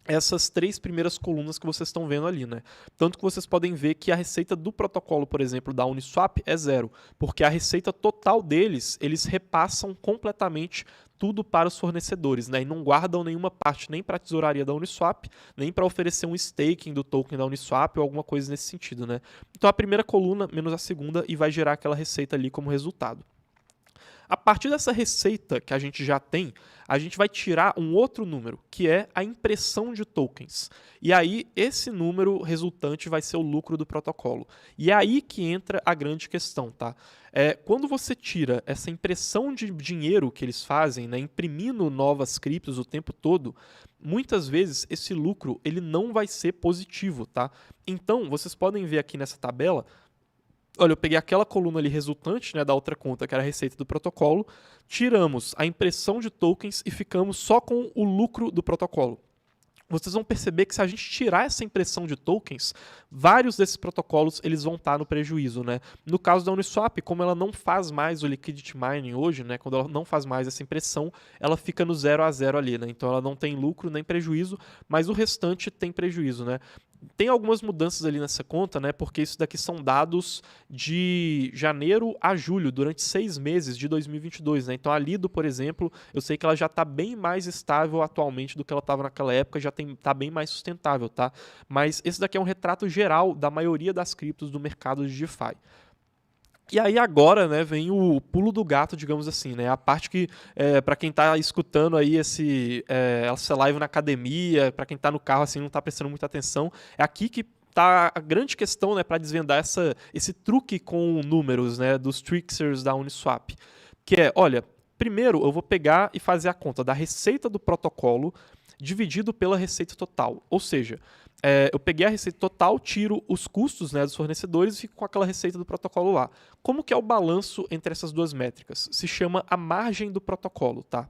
essas 3 primeiras colunas que vocês estão vendo ali, né? Tanto que vocês podem ver que a receita do protocolo, por exemplo, da Uniswap é 0, porque a receita total deles, eles repassam completamente tudo para os fornecedores, né? E não guardam nenhuma parte nem para a tesouraria da Uniswap, nem para oferecer um staking do token da Uniswap ou alguma coisa nesse sentido, né? Então a primeira coluna menos a segunda e vai gerar aquela receita ali como resultado. A partir dessa receita que a gente já tem, a gente vai tirar um outro número, que é a impressão de tokens. E aí, esse número resultante vai ser o lucro do protocolo. E é aí que entra a grande questão, tá? Quando você tira essa impressão de dinheiro que eles fazem, né, imprimindo novas criptos o tempo todo, muitas vezes esse lucro ele não vai ser positivo, tá? Então, vocês podem ver aqui nessa tabela. Olha, eu peguei aquela coluna ali resultante, né, da outra conta, que era a receita do protocolo, tiramos a impressão de tokens e ficamos só com o lucro do protocolo. Vocês vão perceber que se a gente tirar essa impressão de tokens, vários desses protocolos eles vão estar no prejuízo, né? No caso da Uniswap, como ela não faz mais o liquidity mining hoje, né? Quando ela não faz mais essa impressão, ela fica no 0 a 0 ali, né? Então ela não tem lucro nem prejuízo, mas o restante tem prejuízo, né? Tem algumas mudanças ali nessa conta, né? Porque isso daqui são dados de janeiro a julho, durante 6 meses de 2022, né? Então a Lido, por exemplo, eu sei que ela já está bem mais estável atualmente do que ela estava naquela época, já está bem mais sustentável, tá? Mas esse daqui é um retrato geral da maioria das criptos do mercado de DeFi. E aí agora, né, vem o pulo do gato, digamos assim, né? A parte que, para quem está escutando aí essa live na academia, para quem está no carro assim não está prestando muita atenção, é aqui que tá a grande questão, né, para desvendar esse truque com números, né, dos tricksters da Uniswap, que é, olha, primeiro eu vou pegar e fazer a conta da receita do protocolo dividido pela receita total, ou seja, eu peguei a receita total, tiro os custos, né, dos fornecedores e fico com aquela receita do protocolo lá. Como que é o balanço entre essas duas métricas? Se chama a margem do protocolo, tá?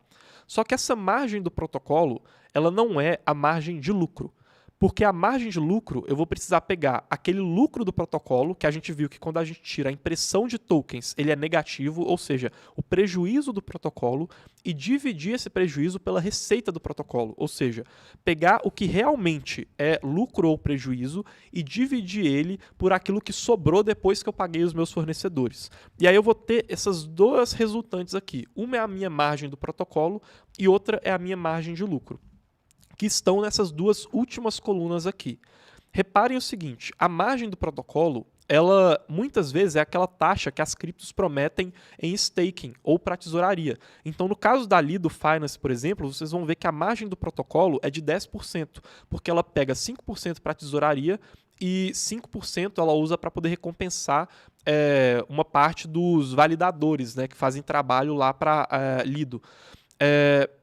Só que essa margem do protocolo, ela não é a margem de lucro. Porque a margem de lucro, eu vou precisar pegar aquele lucro do protocolo, que a gente viu que quando a gente tira a impressão de tokens, ele é negativo, ou seja, o prejuízo do protocolo, e dividir esse prejuízo pela receita do protocolo. Ou seja, pegar o que realmente é lucro ou prejuízo e dividir ele por aquilo que sobrou depois que eu paguei os meus fornecedores. E aí eu vou ter essas duas resultantes aqui. Uma é a minha margem do protocolo e outra é a minha margem de lucro, que estão nessas duas últimas colunas aqui. Reparem o seguinte, a margem do protocolo, ela muitas vezes é aquela taxa que as criptos prometem em staking ou para tesouraria. Então, no caso da Lido Finance, por exemplo, vocês vão ver que a margem do protocolo é de 10%, porque ela pega 5% para tesouraria e 5% ela usa para poder recompensar uma parte dos validadores, né, que fazem trabalho lá para Lido.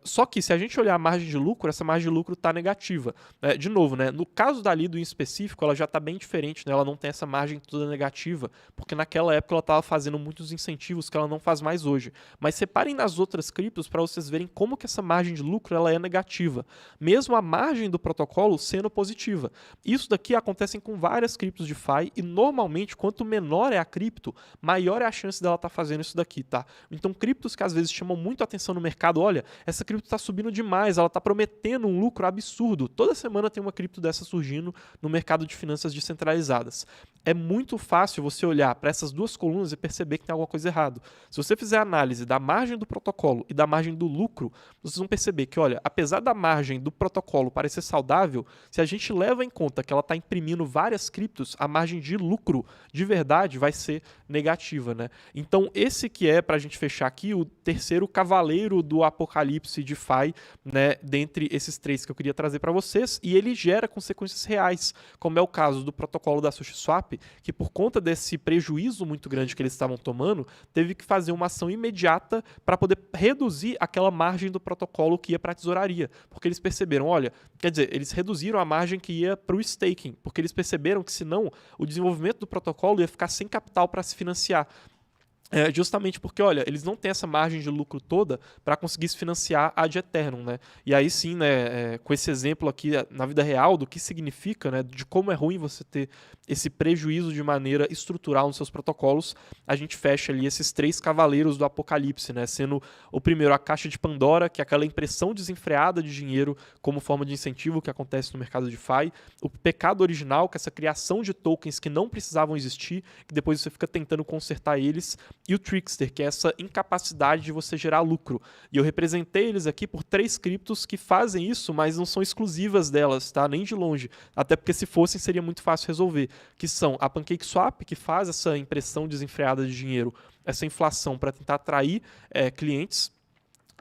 Só que se a gente olhar a margem de lucro, essa margem de lucro está negativa. De novo, né, no caso da Lido em específico, ela já está bem diferente, né, ela não tem essa margem toda negativa, porque naquela época ela estava fazendo muitos incentivos que ela não faz mais hoje. Mas separem nas outras criptos para vocês verem como que essa margem de lucro ela é negativa, mesmo a margem do protocolo sendo positiva. Isso daqui acontece com várias criptos de DeFi e normalmente quanto menor é a cripto, maior é a chance dela estar fazendo isso daqui, tá? Então criptos que às vezes chamam muito atenção no mercado, olha, essa cripto está subindo demais, ela está prometendo um lucro absurdo. Toda semana tem uma cripto dessa surgindo no mercado de finanças descentralizadas. É muito fácil você olhar para essas duas colunas e perceber que tem alguma coisa errada. Se você fizer a análise da margem do protocolo e da margem do lucro, vocês vão perceber que, olha, apesar da margem do protocolo parecer saudável, se a gente leva em conta que ela está imprimindo várias criptos, a margem de lucro de verdade vai ser negativa, né? Então, esse que é, para a gente fechar aqui, o terceiro cavaleiro do apocalipse DeFi, né, dentre esses três que eu queria trazer para vocês, e ele gera consequências reais, como é o caso do protocolo da SushiSwap, que por conta desse prejuízo muito grande que eles estavam tomando, teve que fazer uma ação imediata para poder reduzir aquela margem do protocolo que ia para a tesouraria, porque eles perceberam, olha, quer dizer, eles reduziram a margem que ia para o staking, porque eles perceberam que senão o desenvolvimento do protocolo ia ficar sem capital para se financiar. Justamente porque, olha, eles não têm essa margem de lucro toda para conseguir se financiar ad eternum, né? E aí sim, né, com esse exemplo aqui na vida real do que significa, né, de como é ruim você ter esse prejuízo de maneira estrutural nos seus protocolos, a gente fecha ali esses três cavaleiros do apocalipse, né? Sendo o primeiro a caixa de Pandora, que é aquela impressão desenfreada de dinheiro como forma de incentivo que acontece no mercado de DeFi, o pecado original, que é essa criação de tokens que não precisavam existir, que depois você fica tentando consertar eles, e o Trickster, que é essa incapacidade de você gerar lucro. E eu representei eles aqui por três criptos que fazem isso, mas não são exclusivas delas, tá? Nem de longe. Até porque se fossem, seria muito fácil resolver. Que são a PancakeSwap, que faz essa impressão desenfreada de dinheiro, essa inflação para tentar atrair clientes.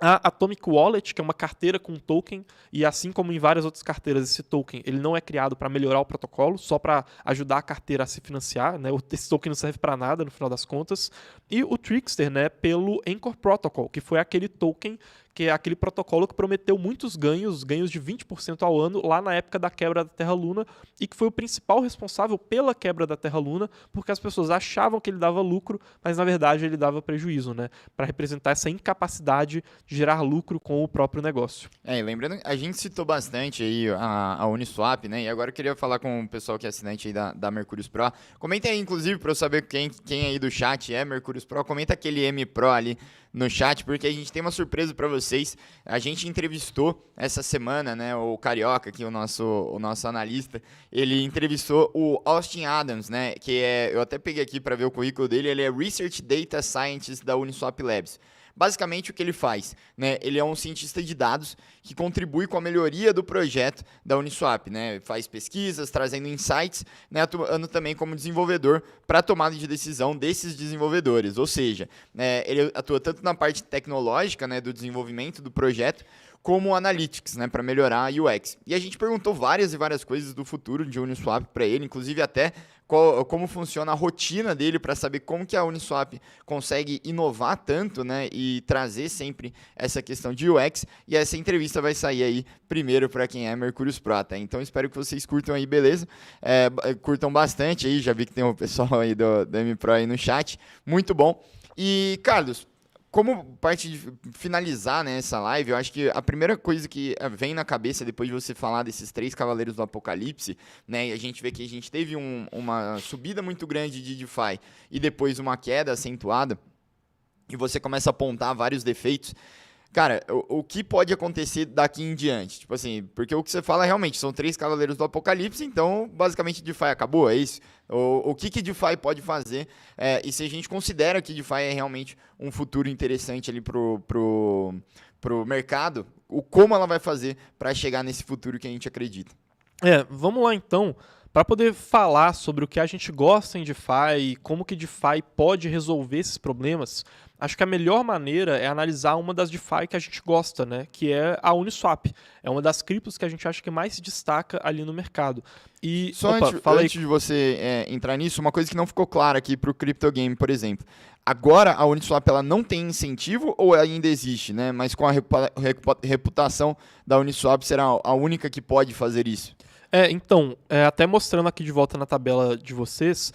A Atomic Wallet, que é uma carteira com token, e assim como em várias outras carteiras, esse token ele não é criado para melhorar o protocolo, só para ajudar a carteira a se financiar, né? Esse token não serve para nada no final das contas. E o Trickster, né, pelo Anchor Protocol, que foi aquele token, que é aquele protocolo que prometeu muitos ganhos de 20% ao ano lá na época da quebra da Terra Luna, e que foi o principal responsável pela quebra da Terra Luna, porque as pessoas achavam que ele dava lucro, mas na verdade ele dava prejuízo, né? Para representar essa incapacidade de gerar lucro com o próprio negócio. E lembrando, a gente citou bastante aí a Uniswap, né? E agora eu queria falar com o pessoal que é assinante aí da Mercurius Pro. Comenta aí, inclusive, para eu saber quem aí do chat é Mercurius Pro. Comenta aquele M Pro ali no chat, porque a gente tem uma surpresa para vocês. A gente entrevistou essa semana, né, o Carioca, aqui, o nosso analista, ele entrevistou o Austin Adams, né, que eu até peguei aqui para ver o currículo dele, ele é Research Data Scientist da Uniswap Labs. Basicamente, o que ele faz, né? Ele é um cientista de dados que contribui com a melhoria do projeto da Uniswap, né? Faz pesquisas, trazendo insights, né? Atuando também como desenvolvedor para a tomada de decisão desses desenvolvedores. Ou seja, né, ele atua tanto na parte tecnológica, né, do desenvolvimento do projeto, como Analytics, né, para melhorar a UX. E a gente perguntou várias e várias coisas do futuro de Uniswap para ele, inclusive até como funciona a rotina dele para saber como que a Uniswap consegue inovar tanto, né, e trazer sempre essa questão de UX. E essa entrevista vai sair aí primeiro para quem é Mercurius Pro, tá? Então espero que vocês curtam aí, beleza? Curtam bastante aí, já vi que tem um pessoal aí do M Pro aí no chat. Muito bom. E, Carlos, como parte de finalizar, né, essa live, eu acho que a primeira coisa que vem na cabeça depois de você falar desses 3 cavaleiros do Apocalipse, né, e a gente vê que a gente teve uma subida muito grande de DeFi e depois uma queda acentuada, e você começa a apontar vários defeitos. Cara, o que pode acontecer daqui em diante? Tipo assim, porque o que você fala realmente são 3 cavaleiros do Apocalipse, então basicamente DeFi acabou, é isso? O que DeFi pode fazer? E se a gente considera que DeFi é realmente um futuro interessante ali pro mercado, como ela vai fazer para chegar nesse futuro que a gente acredita? Vamos lá então. Para poder falar sobre o que a gente gosta em DeFi e como que DeFi pode resolver esses problemas, acho que a melhor maneira é analisar uma das DeFi que a gente gosta, né? Que é a Uniswap. É uma das criptos que a gente acha que mais se destaca ali no mercado. E, só antes de você entrar nisso, uma coisa que não ficou clara aqui para o CryptoGame, por exemplo. Agora a Uniswap ela não tem incentivo ou ainda existe, né? Mas com a reputação da Uniswap será a única que pode fazer isso? Então, até mostrando aqui de volta na tabela de vocês,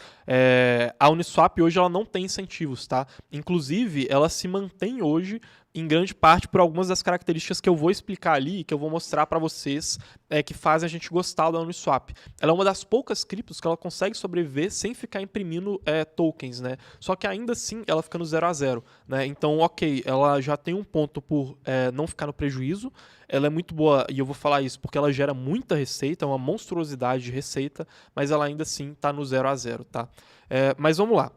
a Uniswap hoje ela não tem incentivos, tá? Inclusive, ela se mantém hoje em grande parte por algumas das características que eu vou explicar ali e que eu vou mostrar para vocês que fazem a gente gostar da Uniswap. Ela é uma das poucas criptos que ela consegue sobreviver sem ficar imprimindo tokens, né? Só que ainda assim ela fica no 0 a 0, né? Então, ok, ela já tem um ponto por não ficar no prejuízo. Ela é muito boa, e eu vou falar isso porque ela gera muita receita, é uma monstruosidade de receita, mas ela ainda assim está no 0 a 0, tá? Mas vamos lá.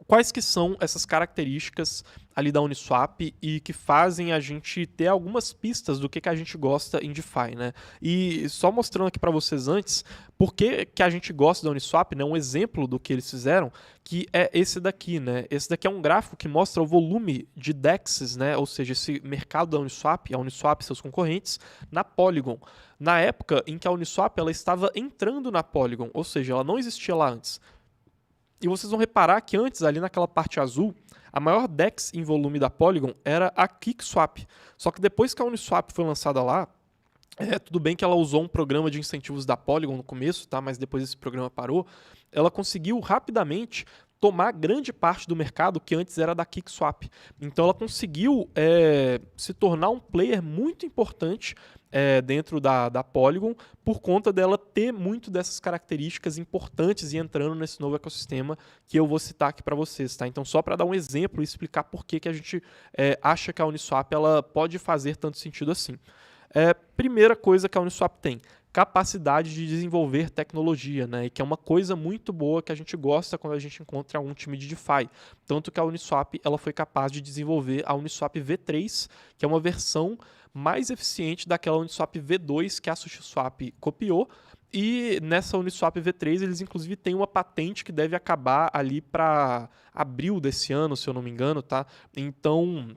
Quais que são essas características ali da Uniswap e que fazem a gente ter algumas pistas do que a gente gosta em DeFi, né? E só mostrando aqui para vocês antes, por que a gente gosta da Uniswap, né? Um exemplo do que eles fizeram, que é esse daqui, né? Esse daqui é um gráfico que mostra o volume de DEXs, né? Ou seja, esse mercado da Uniswap, a Uniswap e seus concorrentes, na Polygon. Na época em que a Uniswap ela estava entrando na Polygon, ou seja, ela não existia lá antes. E vocês vão reparar que antes, ali naquela parte azul, a maior DEX em volume da Polygon era a KickSwap. Só que depois que a Uniswap foi lançada lá, tudo bem que ela usou um programa de incentivos da Polygon no começo, tá? Mas depois esse programa parou. Ela conseguiu rapidamente tomar grande parte do mercado que antes era da KickSwap. Então ela conseguiu se tornar um player muito importante dentro da Polygon por conta dela ter muito dessas características importantes e entrando nesse novo ecossistema que eu vou citar aqui para vocês, tá? Então só para dar um exemplo e explicar por que a gente acha que a Uniswap ela pode fazer tanto sentido assim. Primeira coisa que a Uniswap tem, capacidade de desenvolver tecnologia, né? E que é uma coisa muito boa que a gente gosta quando a gente encontra algum time de DeFi. Tanto que a Uniswap ela foi capaz de desenvolver a Uniswap V3, que é uma versão mais eficiente daquela Uniswap V2 que a SushiSwap copiou. E nessa Uniswap V3 eles inclusive têm uma patente que deve acabar ali para abril desse ano, se eu não me engano, tá? Então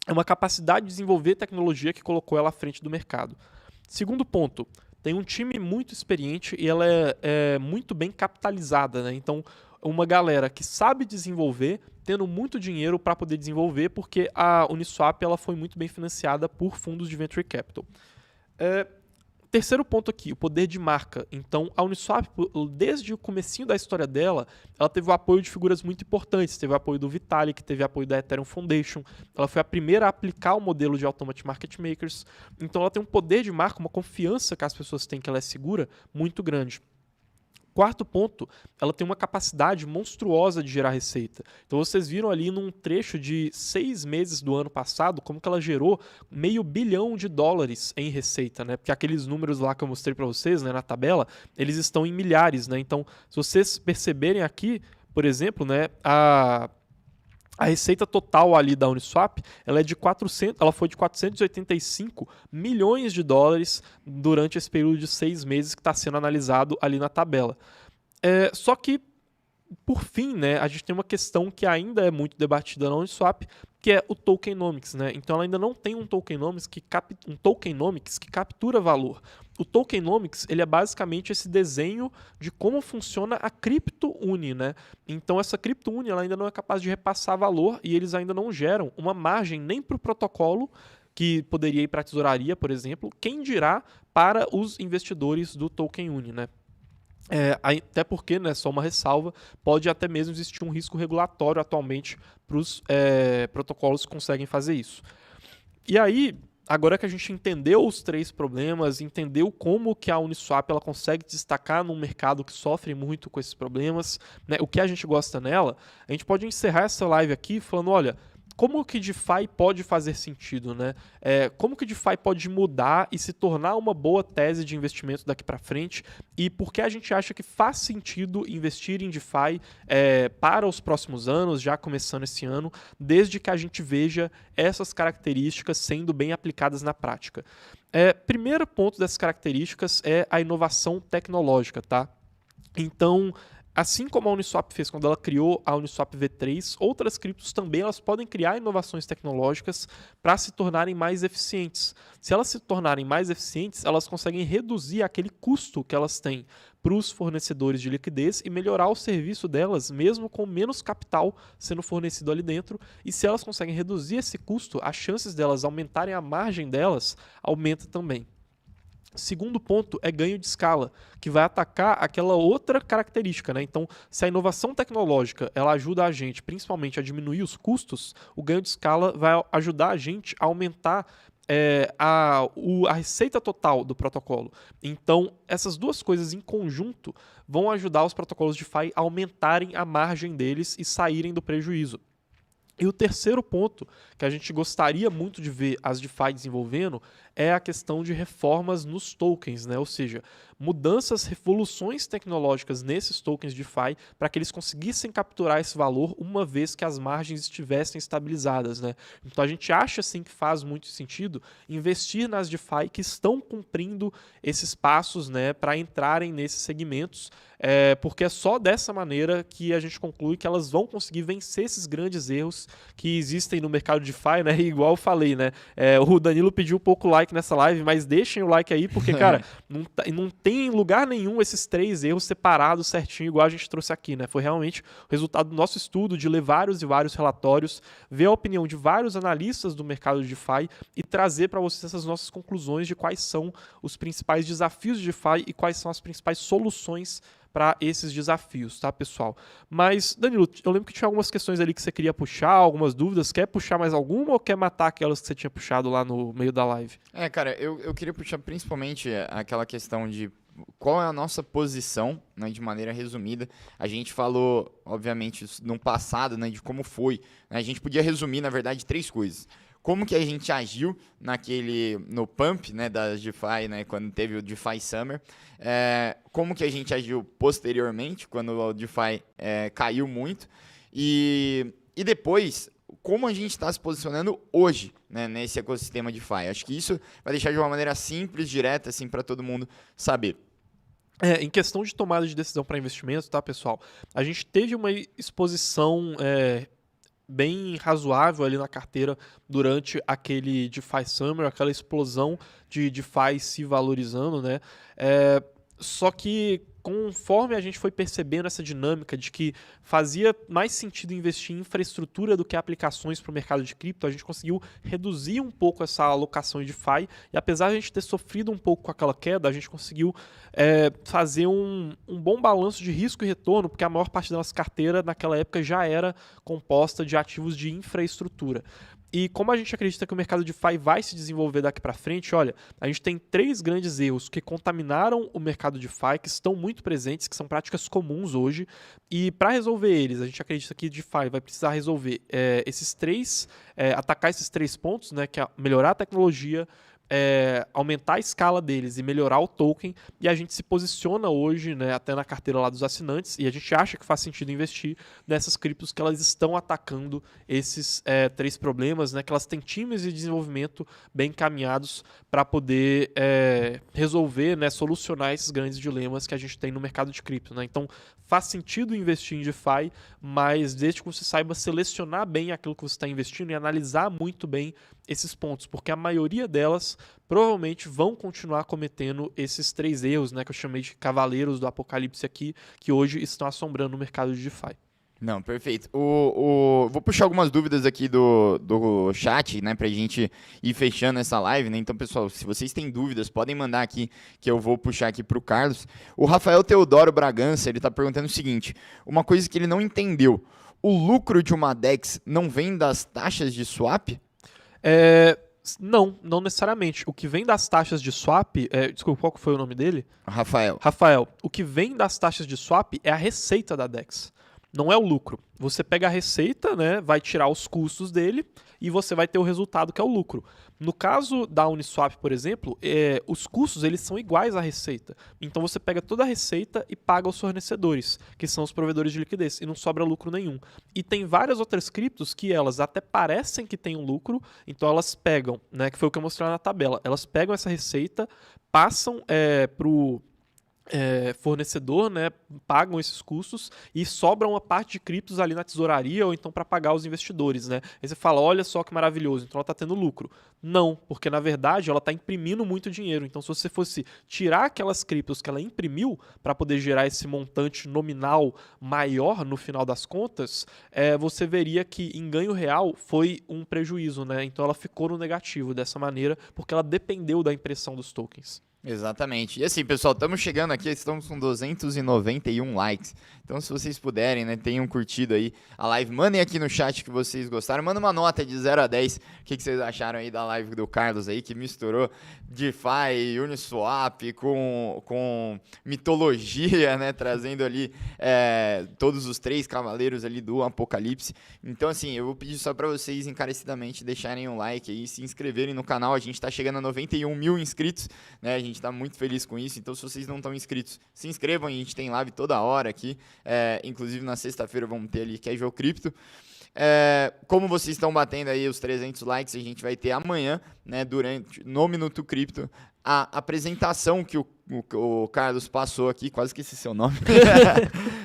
é uma capacidade de desenvolver tecnologia que colocou ela à frente do mercado. Segundo ponto, tem um time muito experiente e ela é muito bem capitalizada, né? Então, uma galera que sabe desenvolver, tendo muito dinheiro para poder desenvolver, porque a Uniswap ela foi muito bem financiada por fundos de venture capital. Terceiro ponto aqui, o poder de marca. Então, a Uniswap, desde o comecinho da história dela, ela teve o apoio de figuras muito importantes. Teve o apoio do Vitalik, teve o apoio da Ethereum Foundation. Ela foi a primeira a aplicar o modelo de Automatic Market Makers. Então, ela tem um poder de marca, uma confiança que as pessoas têm que ela é segura, muito grande. Quarto ponto, ela tem uma capacidade monstruosa de gerar receita. Então vocês viram ali num trecho de 6 meses do ano passado como que ela gerou $500 bilhão em receita, né? Porque aqueles números lá que eu mostrei para vocês, né, na tabela, eles estão em milhares, né? Então, se vocês perceberem aqui, por exemplo, né, a receita total ali da Uniswap, ela foi de 485 milhões de dólares durante esse período de 6 meses que está sendo analisado ali na tabela. Só que, por fim, né, a gente tem uma questão que ainda é muito debatida na Uniswap, que é o tokenomics, né? Então ela ainda não tem um tokenomics que captura valor. O tokenomics ele é basicamente esse desenho de como funciona a CryptoUni, né? Então essa CryptoUni ela ainda não é capaz de repassar valor e eles ainda não geram uma margem nem para o protocolo que poderia ir para a tesouraria, por exemplo, quem dirá para os investidores do TokenUni, né? Até porque, né, só uma ressalva, pode até mesmo existir um risco regulatório atualmente para os protocolos que conseguem fazer isso. E aí, agora que a gente entendeu os três problemas, entendeu como que a Uniswap ela consegue destacar num mercado que sofre muito com esses problemas, né, o que a gente gosta nela, a gente pode encerrar essa live aqui falando, olha, como que DeFi pode fazer sentido, né? Como que DeFi pode mudar e se tornar uma boa tese de investimento daqui para frente e por que a gente acha que faz sentido investir em DeFi para os próximos anos, já começando esse ano, desde que a gente veja essas características sendo bem aplicadas na prática. Primeiro ponto dessas características é a inovação tecnológica, tá? Então, assim como a Uniswap fez quando ela criou a Uniswap V3, outras criptos também elas podem criar inovações tecnológicas para se tornarem mais eficientes. Se elas se tornarem mais eficientes, elas conseguem reduzir aquele custo que elas têm para os fornecedores de liquidez e melhorar o serviço delas, mesmo com menos capital sendo fornecido ali dentro. E se elas conseguem reduzir esse custo, as chances delas aumentarem a margem delas aumenta também. Segundo ponto é ganho de escala, que vai atacar aquela outra característica, né? Então, se a inovação tecnológica ela ajuda a gente, principalmente, a diminuir os custos, o ganho de escala vai ajudar a gente a aumentar a receita total do protocolo. Então, essas duas coisas em conjunto vão ajudar os protocolos DeFi a aumentarem a margem deles e saírem do prejuízo. E o terceiro ponto que a gente gostaria muito de ver as DeFi desenvolvendo é a questão de reformas nos tokens, né? Ou seja, mudanças, revoluções tecnológicas nesses tokens DeFi para que eles conseguissem capturar esse valor uma vez que as margens estivessem estabilizadas, né? Então a gente acha sim que faz muito sentido investir nas DeFi que estão cumprindo esses passos, né, para entrarem nesses segmentos, porque é só dessa maneira que a gente conclui que elas vão conseguir vencer esses grandes erros que existem no mercado DeFi, né? E igual eu falei, né? O Danilo pediu pouco like nessa live, mas deixem o like aí, porque, cara, não tem em lugar nenhum esses três erros separados certinho, igual a gente trouxe aqui, né? Foi realmente o resultado do nosso estudo, de ler vários e vários relatórios, ver a opinião de vários analistas do mercado de DeFi e trazer para vocês essas nossas conclusões de quais são os principais desafios de DeFi e quais são as principais soluções para esses desafios, tá, pessoal? Mas, Danilo, eu lembro que tinha algumas questões ali que você queria puxar, algumas dúvidas. Quer puxar mais alguma ou quer matar aquelas que você tinha puxado lá no meio da live? Cara, eu queria puxar principalmente aquela questão de qual é a nossa posição, né, de maneira resumida. A gente falou, obviamente, no passado, né, de como foi. Né, a gente podia resumir, na verdade, três coisas. Como que a gente agiu no pump, né, das DeFi, né, quando teve o DeFi Summer, como que a gente agiu posteriormente, quando o DeFi caiu muito, e depois, como a gente está se posicionando hoje, né, nesse ecossistema DeFi. Acho que isso vai deixar de uma maneira simples, direta, assim, para todo mundo saber. Em questão de tomada de decisão para investimento, tá, pessoal? A gente teve uma exposição bem razoável ali na carteira durante aquele DeFi Summer, aquela explosão de DeFi se valorizando, né? Só que conforme a gente foi percebendo essa dinâmica de que fazia mais sentido investir em infraestrutura do que aplicações para o mercado de cripto, a gente conseguiu reduzir um pouco essa alocação de DeFi e apesar de a gente ter sofrido um pouco com aquela queda, a gente conseguiu fazer um bom balanço de risco e retorno, porque a maior parte da nossa carteira naquela época já era composta de ativos de infraestrutura. E como a gente acredita que o mercado de DeFi vai se desenvolver daqui para frente, olha, a gente tem três grandes erros que contaminaram o mercado de DeFi, que estão muito presentes, que são práticas comuns hoje, e para resolver eles, a gente acredita que DeFi vai precisar resolver atacar esses três pontos, né, que é melhorar a tecnologia, aumentar a escala deles e melhorar o token, e a gente se posiciona hoje, né, até na carteira lá dos assinantes, e a gente acha que faz sentido investir nessas criptos que elas estão atacando esses três problemas, né, que elas têm times de desenvolvimento bem encaminhados para poder resolver, né, solucionar esses grandes dilemas que a gente tem no mercado de cripto, né? Então faz sentido investir em DeFi, mas desde que você saiba selecionar bem aquilo que você está investindo e analisar muito bem esses pontos, porque a maioria delas provavelmente vão continuar cometendo esses três erros, né, que eu chamei de cavaleiros do apocalipse aqui, que hoje estão assombrando o mercado de DeFi. Não, perfeito. Vou puxar algumas dúvidas aqui do chat, né, pra gente ir fechando essa live, né? Então, pessoal, se vocês têm dúvidas, podem mandar aqui, que eu vou puxar aqui pro Carlos. O Rafael Teodoro Bragança, ele tá perguntando o seguinte, uma coisa que ele não entendeu, o lucro de uma DEX não vem das taxas de swap? Não necessariamente. O que vem das taxas de swap, desculpa, qual que foi o nome dele? Rafael. Rafael, o que vem das taxas de swap é a receita da DEX. Não é o lucro. Você pega a receita, né, vai tirar os custos dele e você vai ter o resultado que é o lucro. No caso da Uniswap, por exemplo, os custos eles são iguais à receita. Então você pega toda a receita e paga os fornecedores, que são os provedores de liquidez, e não sobra lucro nenhum. E tem várias outras criptos que elas até parecem que têm um lucro, então elas pegam, né, que foi o que eu mostrei na tabela, elas pegam essa receita, passam para o fornecedor, né, pagam esses custos e sobra uma parte de criptos ali na tesouraria ou então para pagar os investidores, né? Aí você fala, olha só que maravilhoso, então ela está tendo lucro. Não, porque na verdade ela está imprimindo muito dinheiro. Então se você fosse tirar aquelas criptos que ela imprimiu para poder gerar esse montante nominal maior no final das contas, você veria que em ganho real foi um prejuízo, né? Então ela ficou no negativo dessa maneira porque ela dependeu da impressão dos tokens. Exatamente. E assim, pessoal, estamos chegando aqui, estamos com 291 likes. Então, se vocês puderem, né, tenham curtido aí a live, mandem aqui no chat que vocês gostaram. Manda uma nota de 0 a 10. O que vocês acharam aí da live do Carlos aí, que misturou DeFi, Uniswap com mitologia, né, trazendo ali todos os 3 cavaleiros ali do Apocalipse. Então, assim, eu vou pedir só para vocês encarecidamente deixarem um like aí, se inscreverem no canal. A gente está chegando a 91 mil inscritos, né? A gente está muito feliz com isso, então se vocês não estão inscritos, se inscrevam, a gente tem live toda hora aqui, inclusive na sexta-feira vamos ter ali Casual Crypto. Como vocês estão batendo aí os 300 likes, a gente vai ter amanhã, né, no Minuto Cripto, a apresentação que o Carlos passou aqui, quase esqueci seu nome.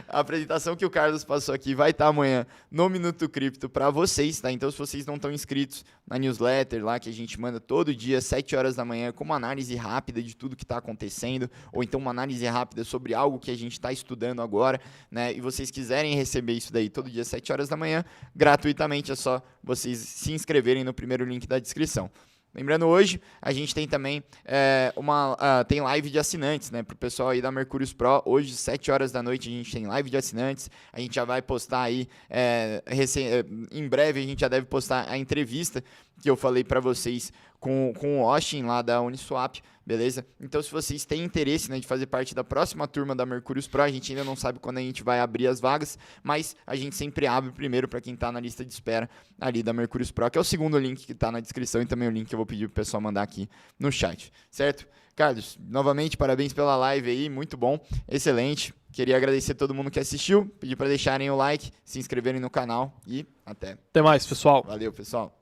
A apresentação que o Carlos passou aqui vai estar amanhã no Minuto Cripto para vocês, tá? Então, se vocês não estão inscritos na newsletter lá, que a gente manda todo dia, 7 horas da manhã, com uma análise rápida de tudo que está acontecendo, ou então uma análise rápida sobre algo que a gente está estudando agora, né? E vocês quiserem receber isso daí todo dia, 7 horas da manhã, gratuitamente, é só vocês se inscreverem no primeiro link da descrição. Lembrando, hoje a gente tem também tem live de assinantes, né? Para o pessoal aí da Mercúrios Pro. Hoje, 7 horas da noite, a gente tem live de assinantes. A gente já vai postar aí, em breve a gente já deve postar a entrevista que eu falei para vocês com o Austin lá da Uniswap, beleza? Então, se vocês têm interesse, né, de fazer parte da próxima turma da Mercúrios Pro, a gente ainda não sabe quando a gente vai abrir as vagas, mas a gente sempre abre primeiro para quem está na lista de espera ali da Mercúrios Pro, que é o segundo link que está na descrição e também o link que eu vou pedir pro pessoal mandar aqui no chat, certo? Carlos, novamente, parabéns pela live aí, muito bom, excelente. Queria agradecer a todo mundo que assistiu, pedir para deixarem o like, se inscreverem no canal e até. Até mais, pessoal. Valeu, pessoal.